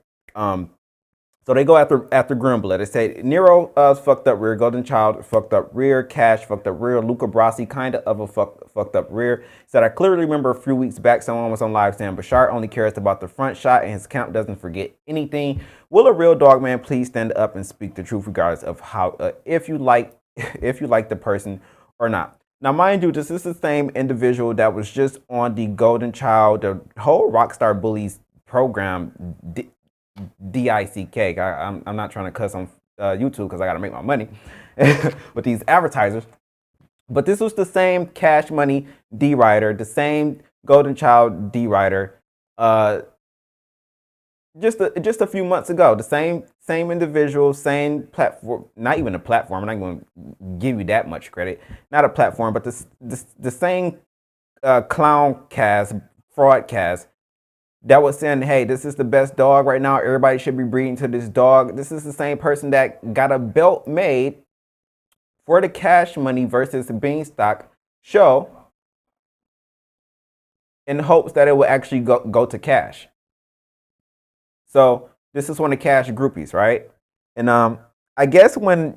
So they go after Grimblood. They say Nero fucked up rear, Golden Child fucked up rear, Cash fucked up rear, Luca Brasi kind of a fucked up rear. Said I clearly remember a few weeks back someone was on live saying Bashar only cares about the front shot and his count doesn't forget anything. Will a real dog man please stand up and speak the truth regardless of how if you like the person or not. Now, mind you, this is the same individual that was just on the Golden Child, the whole Rockstar Bullies program. DICK. I'm not trying to cuss on YouTube because I got to make my money with these advertisers. But this was the same Cash Money D-Rider, the same Golden Child D-Rider, just a few months ago. The same individual, same platform. Not even a platform. I'm not going to give you that much credit. Not a platform, but the same clown cast, fraud cast, that was saying, hey, this is the best dog right now. Everybody should be breeding to this dog. This is the same person that got a belt made for the Cash Money versus Beanstalk show in hopes that it would actually go to Cash. So this is one of Cash groupies, right? And I guess when,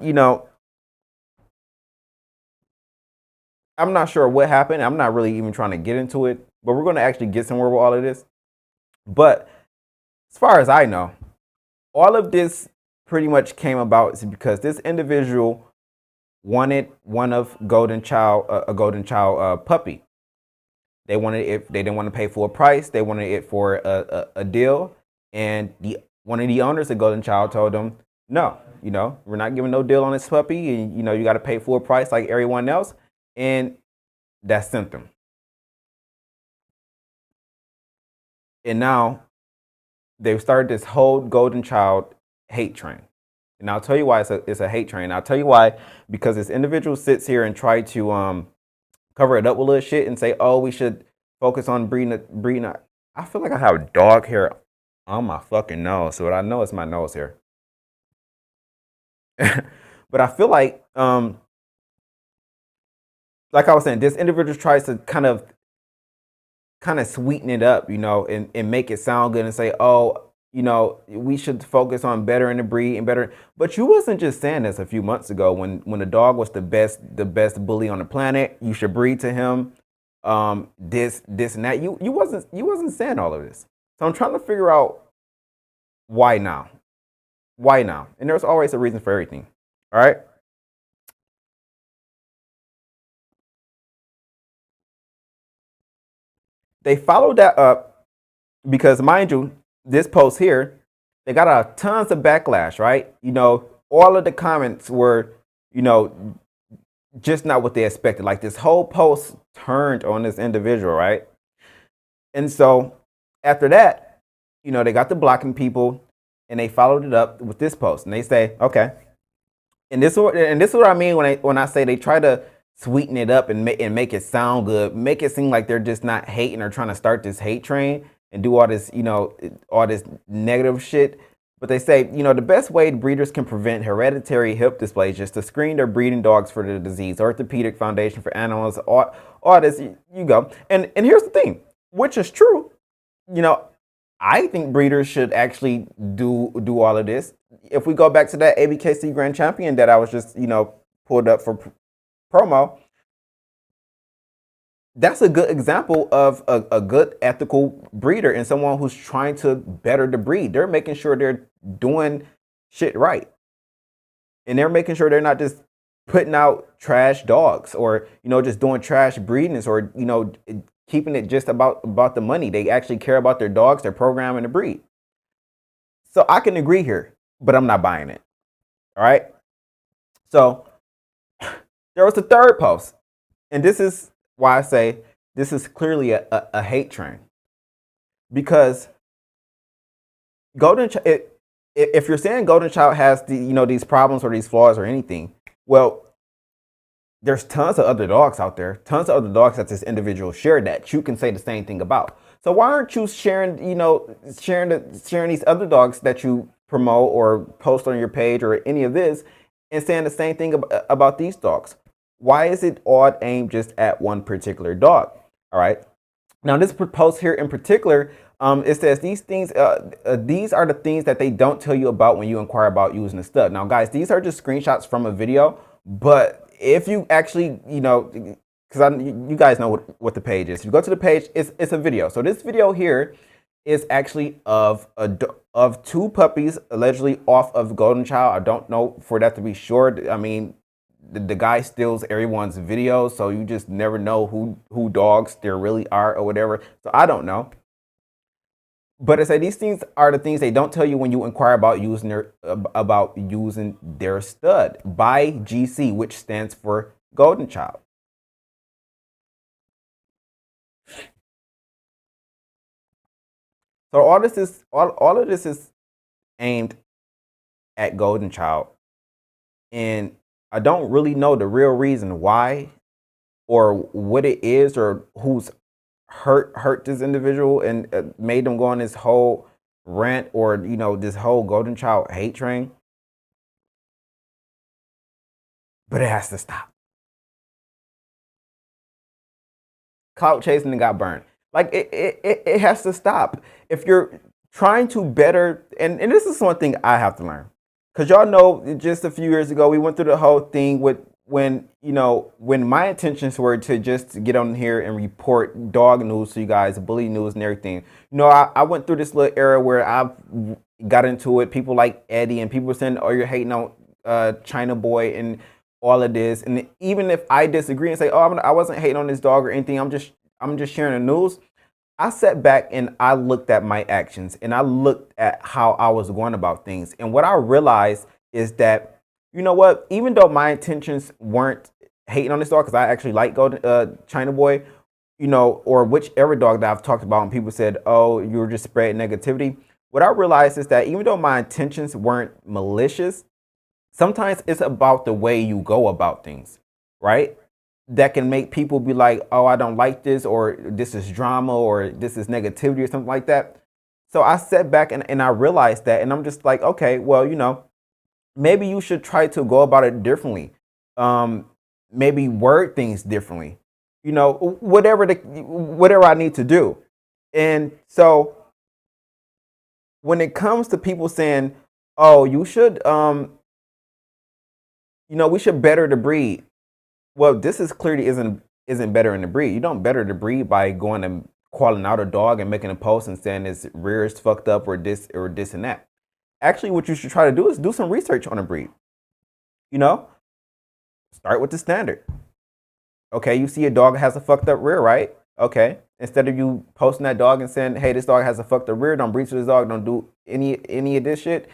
I'm not sure what happened. I'm not really even trying to get into it, but we're going to actually get somewhere with all of this. But as far as I know, all of this pretty much came about because this individual wanted one of Golden Child, a Golden Child puppy. They wanted it. They didn't want to pay full price. They wanted it for a deal. And one of the owners of Golden Child told them, no, we're not giving no deal on this puppy. And, you got to pay full price like everyone else. And that sent them. And now they've started this whole Golden Child hate train. And I'll tell you why it's a hate train. I'll tell you why, because this individual sits here and try to cover it up with a little shit and say, oh, we should focus on breeding. I feel like I have dog hair on my fucking nose. So I know it's my nose hair. But I feel like I was saying, this individual tries to kind of sweeten it up, and make it sound good and say, oh, we should focus on bettering the breed and better. But you wasn't just saying this a few months ago when the dog was the best bully on the planet. You should breed to him. This and that. You wasn't saying all of this. So I'm trying to figure out why now. Why now? And there's always a reason for everything. All right. They followed that up because, mind you, this post here, they got tons of backlash, right? All of the comments were, just not what they expected. Like, this whole post turned on this individual, right? And so after that, they got to blocking people, and they followed it up with this post, and they say, okay. And this is what I mean when I say they try to sweeten it up and make it sound good, make it seem like they're just not hating or trying to start this hate train and do all this, all this negative shit. But they say, the best way breeders can prevent hereditary hip dysplasia is to screen their breeding dogs for the disease. Orthopedic Foundation for Animals, all this, you go. And here's the thing, which is true. I think breeders should actually do all of this. If we go back to that ABKC Grand Champion that I was just, pulled up for promo, that's a good example of a good ethical breeder and someone who's trying to better the breed. They're making sure they're doing shit right. And they're making sure they're not just putting out trash dogs or, just doing trash breedings or, keeping it just about the money. They actually care about their dogs, their program, and the breed. So I can agree here, but I'm not buying it. All right. So There was a third post, and this is why I say this is clearly a hate train, because if you're saying Golden Child has these problems or these flaws or anything, well, there's tons of other dogs out there, tons of other dogs that this individual shared that you can say the same thing about. So why aren't you sharing these other dogs that you promote or post on your page or any of this, and saying the same thing about these dogs? Why is it all aimed just at one particular dog? All right. Now this post here in particular, it says these things. These are the things that they don't tell you about when you inquire about using a stud. Now, guys, these are just screenshots from a video, but if you actually, because you guys know what the page is. If you go to the page, it's a video. So this video here is actually of two puppies allegedly off of Golden Child. I don't know for that to be sure. I mean, the guy steals everyone's videos, so you just never know who dogs there really are or whatever. So I don't know. But it said these things are the things they don't tell you when you inquire about using their stud by GC, which stands for Golden Child. So all of this is aimed at Golden Child, and I don't really know the real reason why or what it is or who's hurt this individual and made them go on this whole rant or this whole Golden Child hate train. But it has to stop. Clout chasing and got burned. Like it has to stop. If you're trying to better, and this is one thing I have to learn, because y'all know just a few years ago we went through the whole thing with when my intentions were to just get on here and report dog news to you guys, bully news and everything. I went through this little era where I got into it. People like Eddie and people were saying, "Oh, you're hating on China Boy and all of this." And even if I disagree and say, "Oh, I wasn't hating on this dog or anything. I'm just sharing the news." I sat back and I looked at my actions and I looked at how I was going about things. And what I realized is that, you know what? Even though my intentions weren't hating on this dog, because I actually like China Boy, or whichever dog that I've talked about, and people said, "Oh, you were just spreading negativity." What I realized is that even though my intentions weren't malicious, sometimes it's about the way you go about things, right? That can make people be like, "Oh, I don't like this," or "This is drama," or "This is negativity," or something like that. So I sat back and I realized that, and I'm just like, okay, well, maybe you should try to go about it differently. Maybe word things differently. Whatever I need to do. And so when it comes to people saying, "Oh, you should, we should better the breed." Well, this is clearly isn't better in the breed. You don't better the breed by going and calling out a dog and making a post and saying its rear is fucked up or this and that. Actually, what you should try to do is do some research on a breed. Start with the standard. Okay, you see a dog has a fucked up rear, right? Okay, instead of you posting that dog and saying, "Hey, this dog has a fucked up rear, don't breed to this dog, don't do any of this shit,"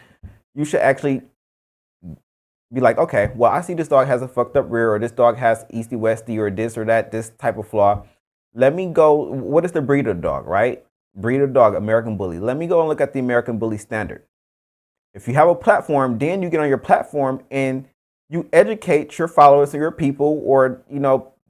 you should actually be like, "Okay, well, I see this dog has a fucked up rear, or this dog has easty westy, or this or that, this type of flaw. Let me go. What is the breed of the dog, right? Breed of the dog, American Bully. Let me go and look at the American Bully standard." If you have a platform, then you get on your platform and you educate your followers or your people, or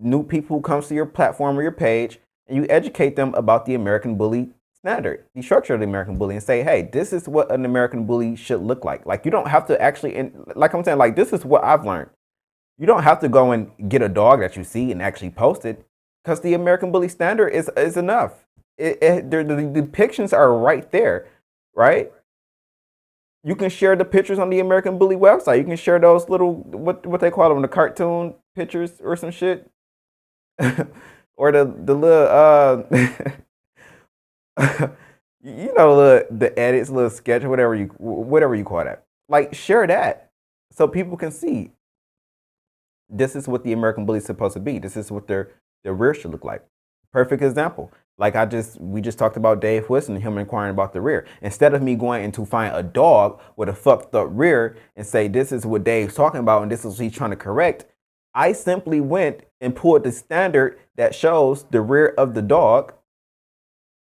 new people who comes to your platform or your page, and you educate them about the American Bully standard, the structure of the American Bully, and say, "Hey, this is what an American Bully should look like." Like, you don't have to actually, and like I'm saying, like, this is what I've learned. You don't have to go and get a dog that you see and actually post it, because the American Bully standard is enough. The depictions are right there, right? You can share the pictures on the American Bully website. You can share those little, what they call them, the cartoon pictures or some shit. Or the little, the edits, little sketch, whatever you call that. Like, share that so people can see this is what the American Bully is supposed to be. This is what their rear should look like. Perfect example. Like we just talked about Dave Wilson and him inquiring about the rear. Instead of me going in to find a dog with a fucked up rear and say, "This is what Dave's talking about and this is what he's trying to correct," I simply went and pulled the standard that shows the rear of the dog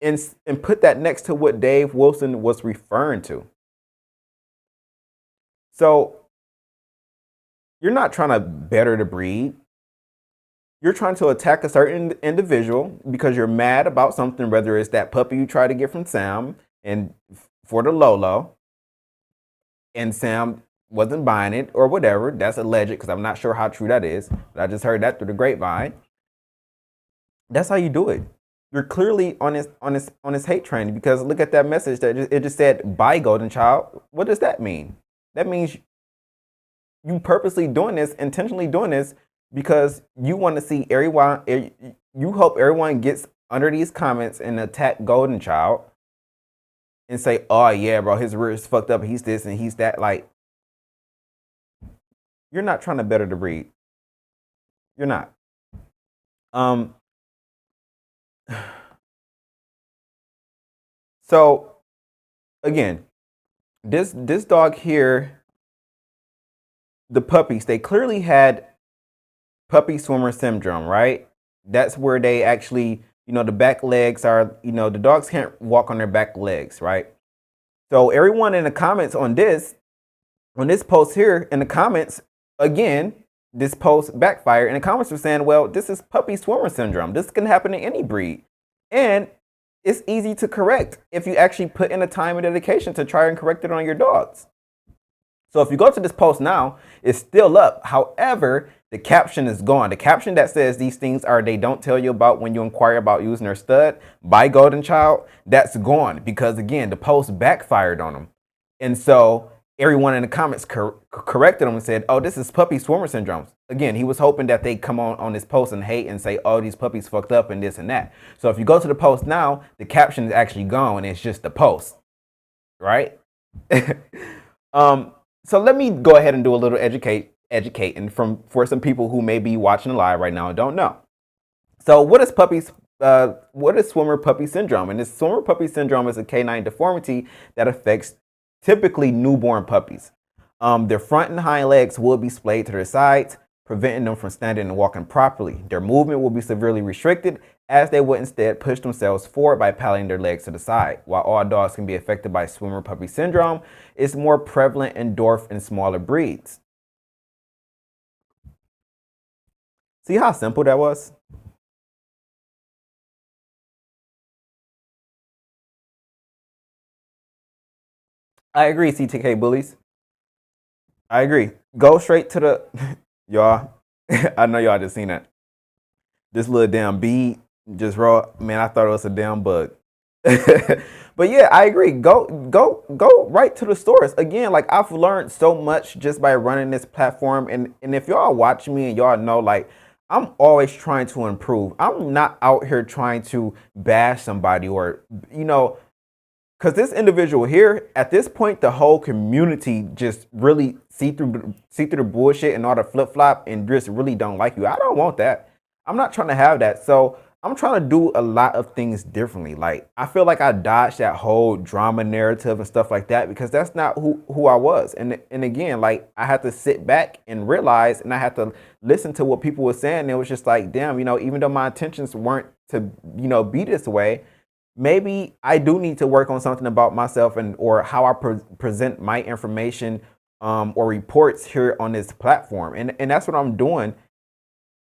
and put that next to what Dave Wilson was referring to. So you're not trying to better the breed. You're trying to attack a certain individual because you're mad about something, whether it's that puppy you tried to get from Sam and for the Lolo, and Sam wasn't buying it or whatever. That's alleged because I'm not sure how true that is, but I just heard that through the grapevine. That's how you do it. You're clearly on his hate train, because look at that message that it just said "Bye, Golden Child." What does that mean? That means you purposely doing this, intentionally doing this, because you want to see everyone. You hope everyone gets under these comments and attack Golden Child and say, "Oh yeah, bro, his rear is fucked up. He's this and he's that." Like, you're not trying to better the breed. You're not. So again, this dog here, the puppies, they clearly had puppy swimmer syndrome, right? That's where they actually, the back legs are, the dogs can't walk on their back legs, right? So everyone in the comments on this post here, in the comments, again, this post backfired, and the comments were saying, well, this is puppy swimmer syndrome. This can happen to any breed. And it's easy to correct if you actually put in the time and dedication to try and correct it on your dogs. So if you go to this post now, it's still up. However, the caption is gone. The caption that says these things they don't tell you about when you inquire about using their stud by Golden Child, that's gone because, again, the post backfired on them. And so everyone in the comments corrected him and said, oh, this is puppy swimmer syndrome. Again, he was hoping that they come on this post and hate and say, oh, these puppies fucked up and this and that. So if you go to the post now, the caption is actually gone and it's just the post, right? So let me go ahead and do a little educating for some people who may be watching live right now and don't know. So what is swimmer puppy syndrome? And this swimmer puppy syndrome is a canine deformity that affects typically newborn puppies. Their front and hind legs will be splayed to their sides, preventing them from standing and walking properly. Their movement will be severely restricted, as they would instead push themselves forward by paddling their legs to the side. While all dogs can be affected by swimmer puppy syndrome, it's more prevalent in dwarf and smaller breeds. See how simple that was? I agree, CTK bullies. I agree. Go straight to the y'all. I know y'all just seen that. This little damn bead just raw. Man, I thought it was a damn bug. But yeah, I agree. Go right to the source. Again, like, I've learned so much just by running this platform. And if y'all watch me and y'all know, like, I'm always trying to improve. I'm not out here trying to bash somebody or, because this individual here, at this point, the whole community just really see through the bullshit and all the flip-flop and just really don't like you. I don't want that. I'm not trying to have that. So I'm trying to do a lot of things differently. Like, I feel like I dodged that whole drama narrative and stuff like that because that's not who I was. And again, like, I had to sit back and realize, and I had to listen to what people were saying. And it was just like, damn, even though my intentions weren't to, be this way, maybe I do need to work on something about myself or how I present my information or reports here on this platform. And that's what I'm doing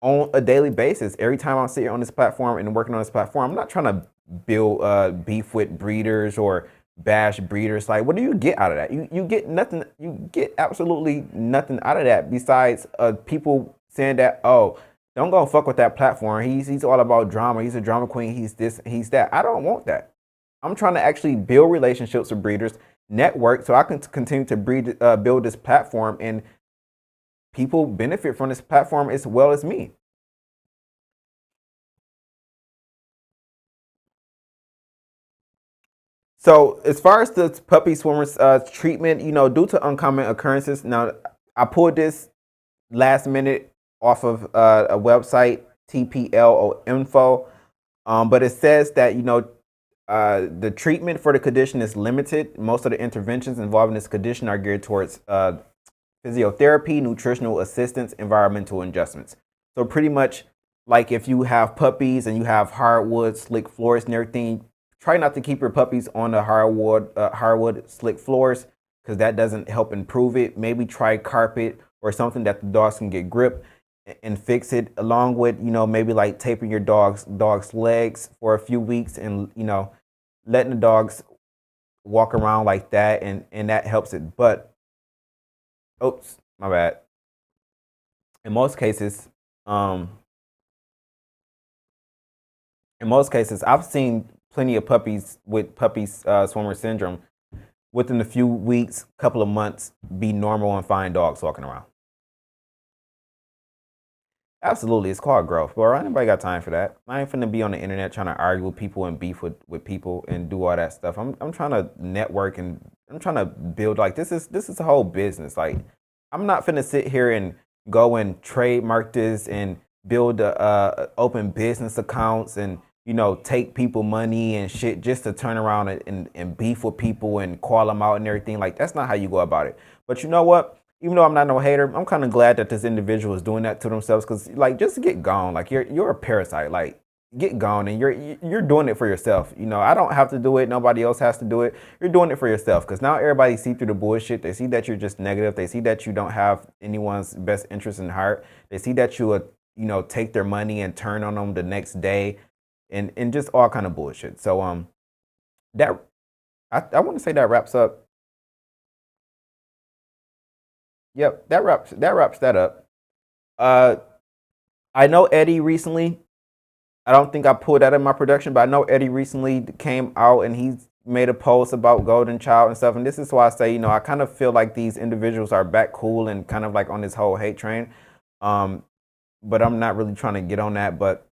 on a daily basis. Every time I'm sitting on this platform and working on this platform, I'm not trying to build beef with breeders or bash breeders. Like, what do you get out of that? You get nothing. You get absolutely nothing out of that besides people saying that, oh, don't go fuck with that platform. He's all about drama. He's a drama queen. He's this, he's that. I don't want that. I'm trying to actually build relationships with breeders, network, so I can continue to build this platform, and people benefit from this platform as well as me. So as far as the puppy swimmers treatment, due to uncommon occurrences. Now, I pulled this last minute off of a website, TPL info, but it says that the treatment for the condition is limited. Most of the interventions involving this condition are geared towards physiotherapy, nutritional assistance, environmental adjustments. So pretty much like if you have puppies and you have hardwood, slick floors and everything, try not to keep your puppies on the hardwood slick floors because that doesn't help improve it. Maybe try carpet or something that the dogs can get grip and fix it, along with, you know, maybe like taping your dog's legs for a few weeks and, you know, letting the dogs walk around like that, and that helps it. But oops, my bad. In most cases, I've seen plenty of puppies with swimmer syndrome within a few weeks, couple of months, be normal and fine dogs walking around. Absolutely, it's called growth. But anybody got time for that? I ain't finna be on the internet trying to argue with people and beef with people and do all that stuff. I'm trying to network and I'm trying to build. Like this is a whole business. Like I'm not finna sit here and go and trademark this and build open business accounts and, you know, take people money and shit just to turn around and beef with people and call them out and everything. Like that's not how you go about it. But you know what? Even though I'm not no hater, I'm kind of glad that this individual is doing that to themselves, because like just get gone. Like you're a parasite. Like get gone, and you're doing it for yourself. You know, I don't have to do it. Nobody else has to do it. You're doing it for yourself, because now everybody see through the bullshit. They see that you're just negative. They see that you don't have anyone's best interest in heart. They see that you you know, take their money and turn on them the next day, and just all kind of bullshit. So that I want to say that wraps up. Yep, that wraps that up. Uh, I know Eddie recently. I don't think I pulled that in my production, but I know Eddie recently came out and he's made a post about Golden Child and stuff. And this is why I say, you know, I kind of feel like these individuals are back cool and kind of like on this whole hate train. But I'm not really trying to get on that. But,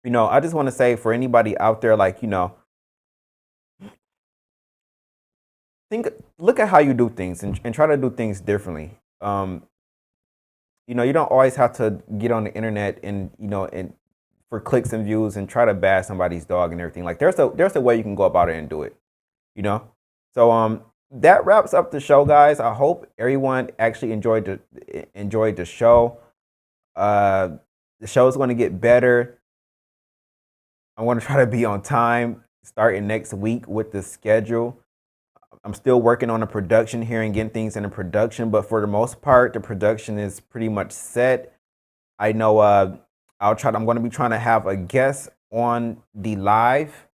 you know, I just want to say for anybody out there, like, you know, look at how you do things and try to do things differently. You know, you don't always have to get on the internet and, you know, and for clicks and views and try to bash somebody's dog and everything. Like there's a way you can go about it and do it, you know? So that wraps up the show, guys. I hope everyone actually enjoyed the show. The show is going to get better. I'm going to try to be on time starting next week with the schedule. I'm still working on the production here and getting things into production, but for the most part, the production is pretty much set. I know I'm going to be trying to have a guest on the live.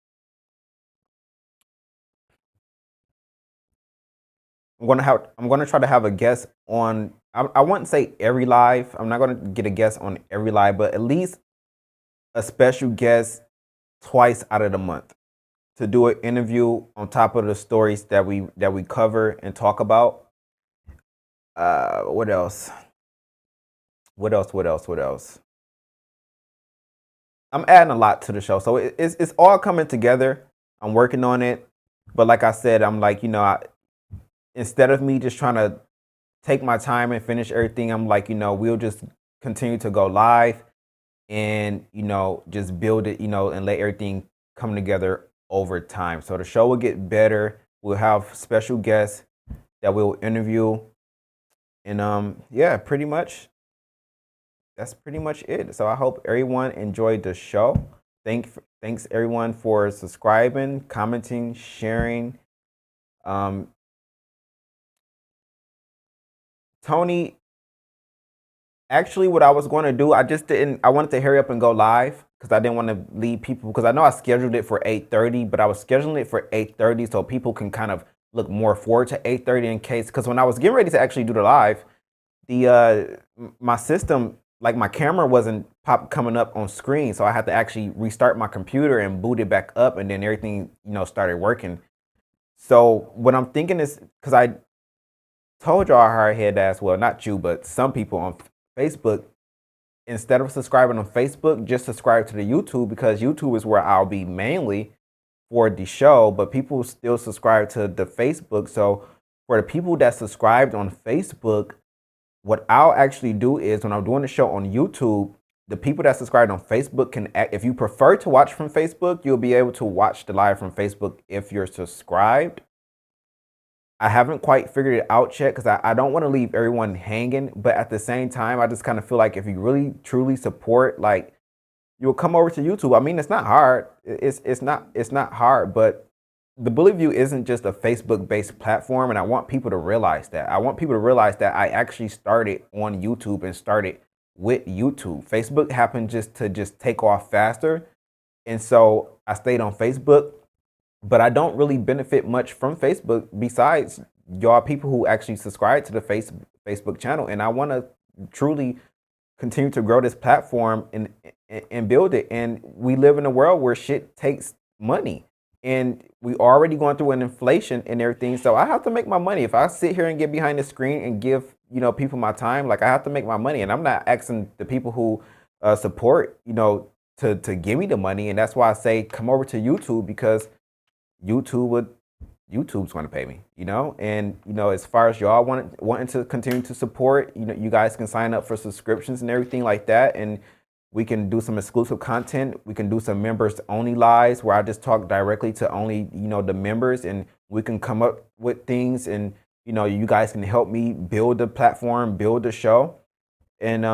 I'm going to try to have a guest on, I wouldn't say every live. I'm not going to get a guest on every live, but at least a special guest twice out of the month, to do an interview on top of the stories that we cover and talk about. What else? I'm adding a lot to the show, so it's all coming together. I'm working on it, but like I said, I'm like, you know, instead of me just trying to take my time and finish everything, I'm like, you know, we'll just continue to go live and, you know, just build it, you know, and let everything come together over time. So the show will get better. We'll have special guests that we'll interview, and yeah, pretty much that's pretty much it. So I hope everyone enjoyed the show. Thanks everyone for subscribing, commenting, sharing. Tony, actually, what I was going to do, I wanted to hurry up and go live because I didn't want to leave people, because I know I scheduled it for 8:30, but I was scheduling it for 8:30 so people can kind of look more forward to 8:30 in case, because when I was getting ready to actually do the live, my system, like my camera wasn't coming up on screen, so I had to actually restart my computer and boot it back up, and then everything, you know, started working. So what I'm thinking is, because I told y'all how I had ass, well, not you, but some people on Facebook, instead of subscribing on Facebook, just subscribe to the YouTube, because YouTube is where I'll be mainly for the show, but people still subscribe to the Facebook. So for the people that subscribed on Facebook, what I'll actually do is when I'm doing the show on YouTube, the people that subscribed on Facebook can, if you prefer to watch from Facebook, you'll be able to watch the live from Facebook if you're subscribed. I haven't quite figured it out yet because I don't want to leave everyone hanging. But at the same time, I just kind of feel like if you really truly support, like, you'll come over to YouTube. I mean, it's not hard. It's not hard, but the Bully View isn't just a Facebook based platform, and I want people to realize that. I want people to realize that I actually started on YouTube and started with YouTube. Facebook happened just to take off faster, and so I stayed on Facebook, but I don't really benefit much from Facebook besides y'all people who actually subscribe to the Facebook channel, and I want to truly continue to grow this platform and build it. And we live in a world where shit takes money, and we already going through an inflation and everything. So I have to make my money. If I sit here and get behind the screen and give people my time, like, I have to make my money. And I'm not asking the people who support to give me the money. And that's why I say come over to YouTube, because YouTube's going to pay me, and as far as y'all wanting to continue to support, you guys can sign up for subscriptions and everything like that, and we can do some exclusive content. We can do some members only lives where I just talk directly to only the members, and we can come up with things, and you guys can help me build the platform, build the show, and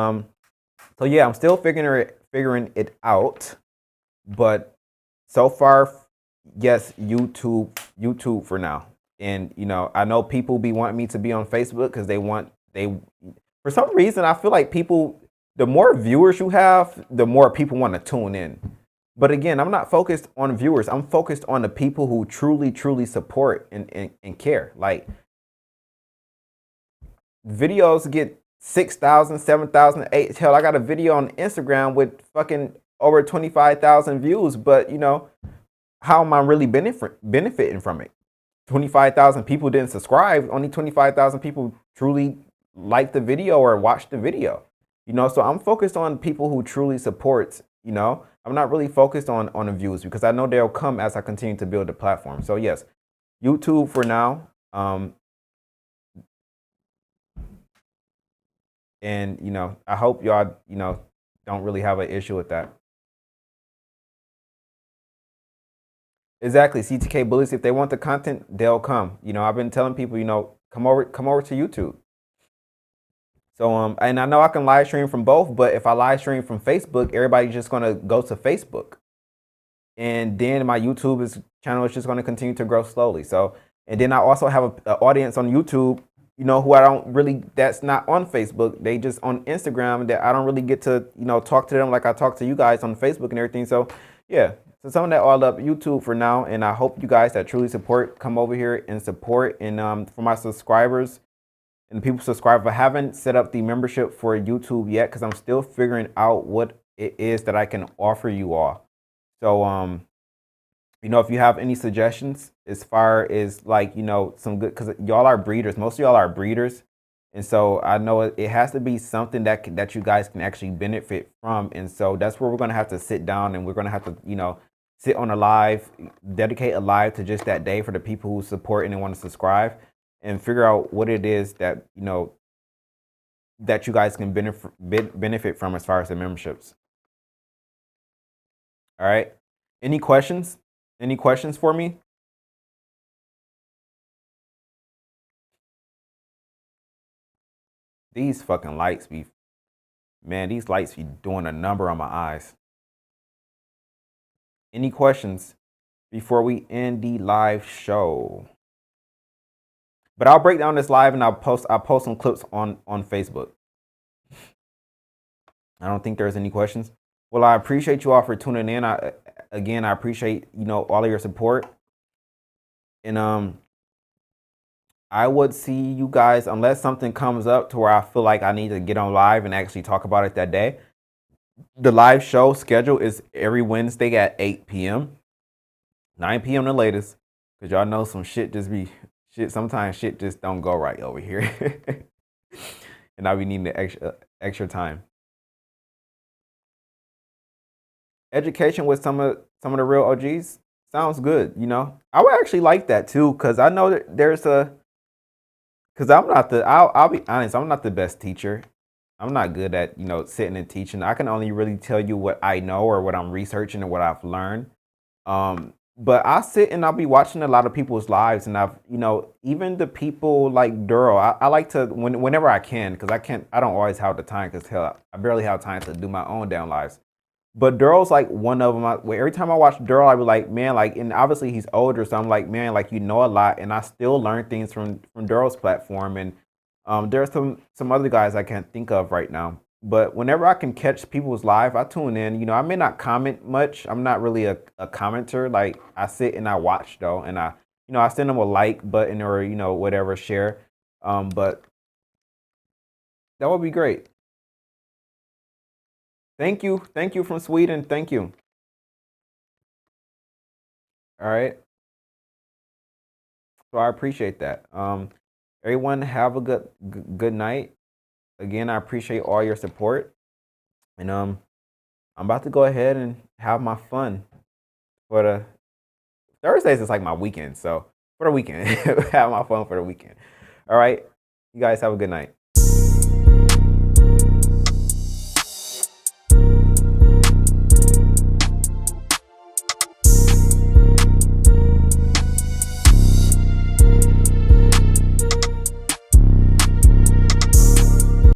so yeah, I'm still figuring it out, but so far, yes, YouTube for now. And I know people be wanting me to be on Facebook because they for some reason I feel like people, the more viewers you have, the more people want to tune in. But again, I'm not focused on viewers. I'm focused on the people who truly support and care. Like, videos get 6,000, 7,000, 8. Hell, I got a video on Instagram with fucking over 25,000 views, but how am I really benefiting from it? 25,000 people didn't subscribe. Only 25,000 people truly liked the video or watched the video. So I'm focused on people who truly support. I'm not really focused on the views, because I know they'll come as I continue to build the platform. So yes, YouTube for now. And I hope y'all don't really have an issue with that. Exactly. CTK Bullies, if they want the content, they'll come. I've been telling people, come over to YouTube. So and I know I can live stream from both, but if I live stream from Facebook, everybody's just gonna go to Facebook, and then my YouTube channel is just gonna continue to grow slowly. So, and then I also have an audience on YouTube, who I don't really, that's not on Facebook. They just on Instagram, that I don't really get to talk to them like I talk to you guys on Facebook and everything. So yeah. So some of that all up YouTube for now, and I hope you guys that truly support come over here and support. And for my subscribers and the people subscribe, I haven't set up the membership for YouTube yet because I'm still figuring out what it is that I can offer you all. So if you have any suggestions as far as like some good, because y'all are breeders, most of y'all are breeders. And so I know it has to be something that you guys can actually benefit from. And so that's where we're going to have to sit down, and we're going to have to, sit on a live, dedicate a live to just that day for the people who support and want to subscribe, and figure out what it is that, that you guys can benefit from as far as the memberships. All right. Any questions? Any questions for me? These fucking lights these lights be doing a number on my eyes. Any questions before we end the live show? But I'll break down this live, and I'll post some clips on Facebook. I don't think there's any questions. Well, I appreciate you all for tuning in. I appreciate all of your support. And I would see you guys, unless something comes up to where I feel like I need to get on live and actually talk about it that day. The live show schedule is every Wednesday at 8 p.m. 9 p.m. the latest, because y'all know some shit sometimes shit just don't go right over here. And I be needing the extra time. Education with some of the real OGs sounds good, I would actually like that too, because I know that because I'll be honest, I'm not the best teacher. I'm not good at, sitting and teaching. I can only really tell you what I know or what I'm researching and what I've learned. But I sit and I'll be watching a lot of people's lives, and I've, even the people like Duro, I like to whenever I can, because I don't always have the time, because hell, I barely have time to do my own damn lives. But Duro's like one of them. Every time I watch Duro, I be like, man, like, and obviously he's older, so I'm like, man, like, a lot, and I still learn things from Duro's platform, and there's some other guys I can't think of right now. But whenever I can catch people's live, I tune in. I may not comment much. I'm not really a commenter. Like, I sit and I watch though, and I send them a like button or whatever, share. But that would be great. Thank you from Sweden. Thank you. All right. So I appreciate that. Everyone have a good night. Again, I appreciate all your support, and I'm about to go ahead and have my fun for the Thursdays. Is like my weekend, so for the weekend, have my fun for the weekend. All right, you guys have a good night.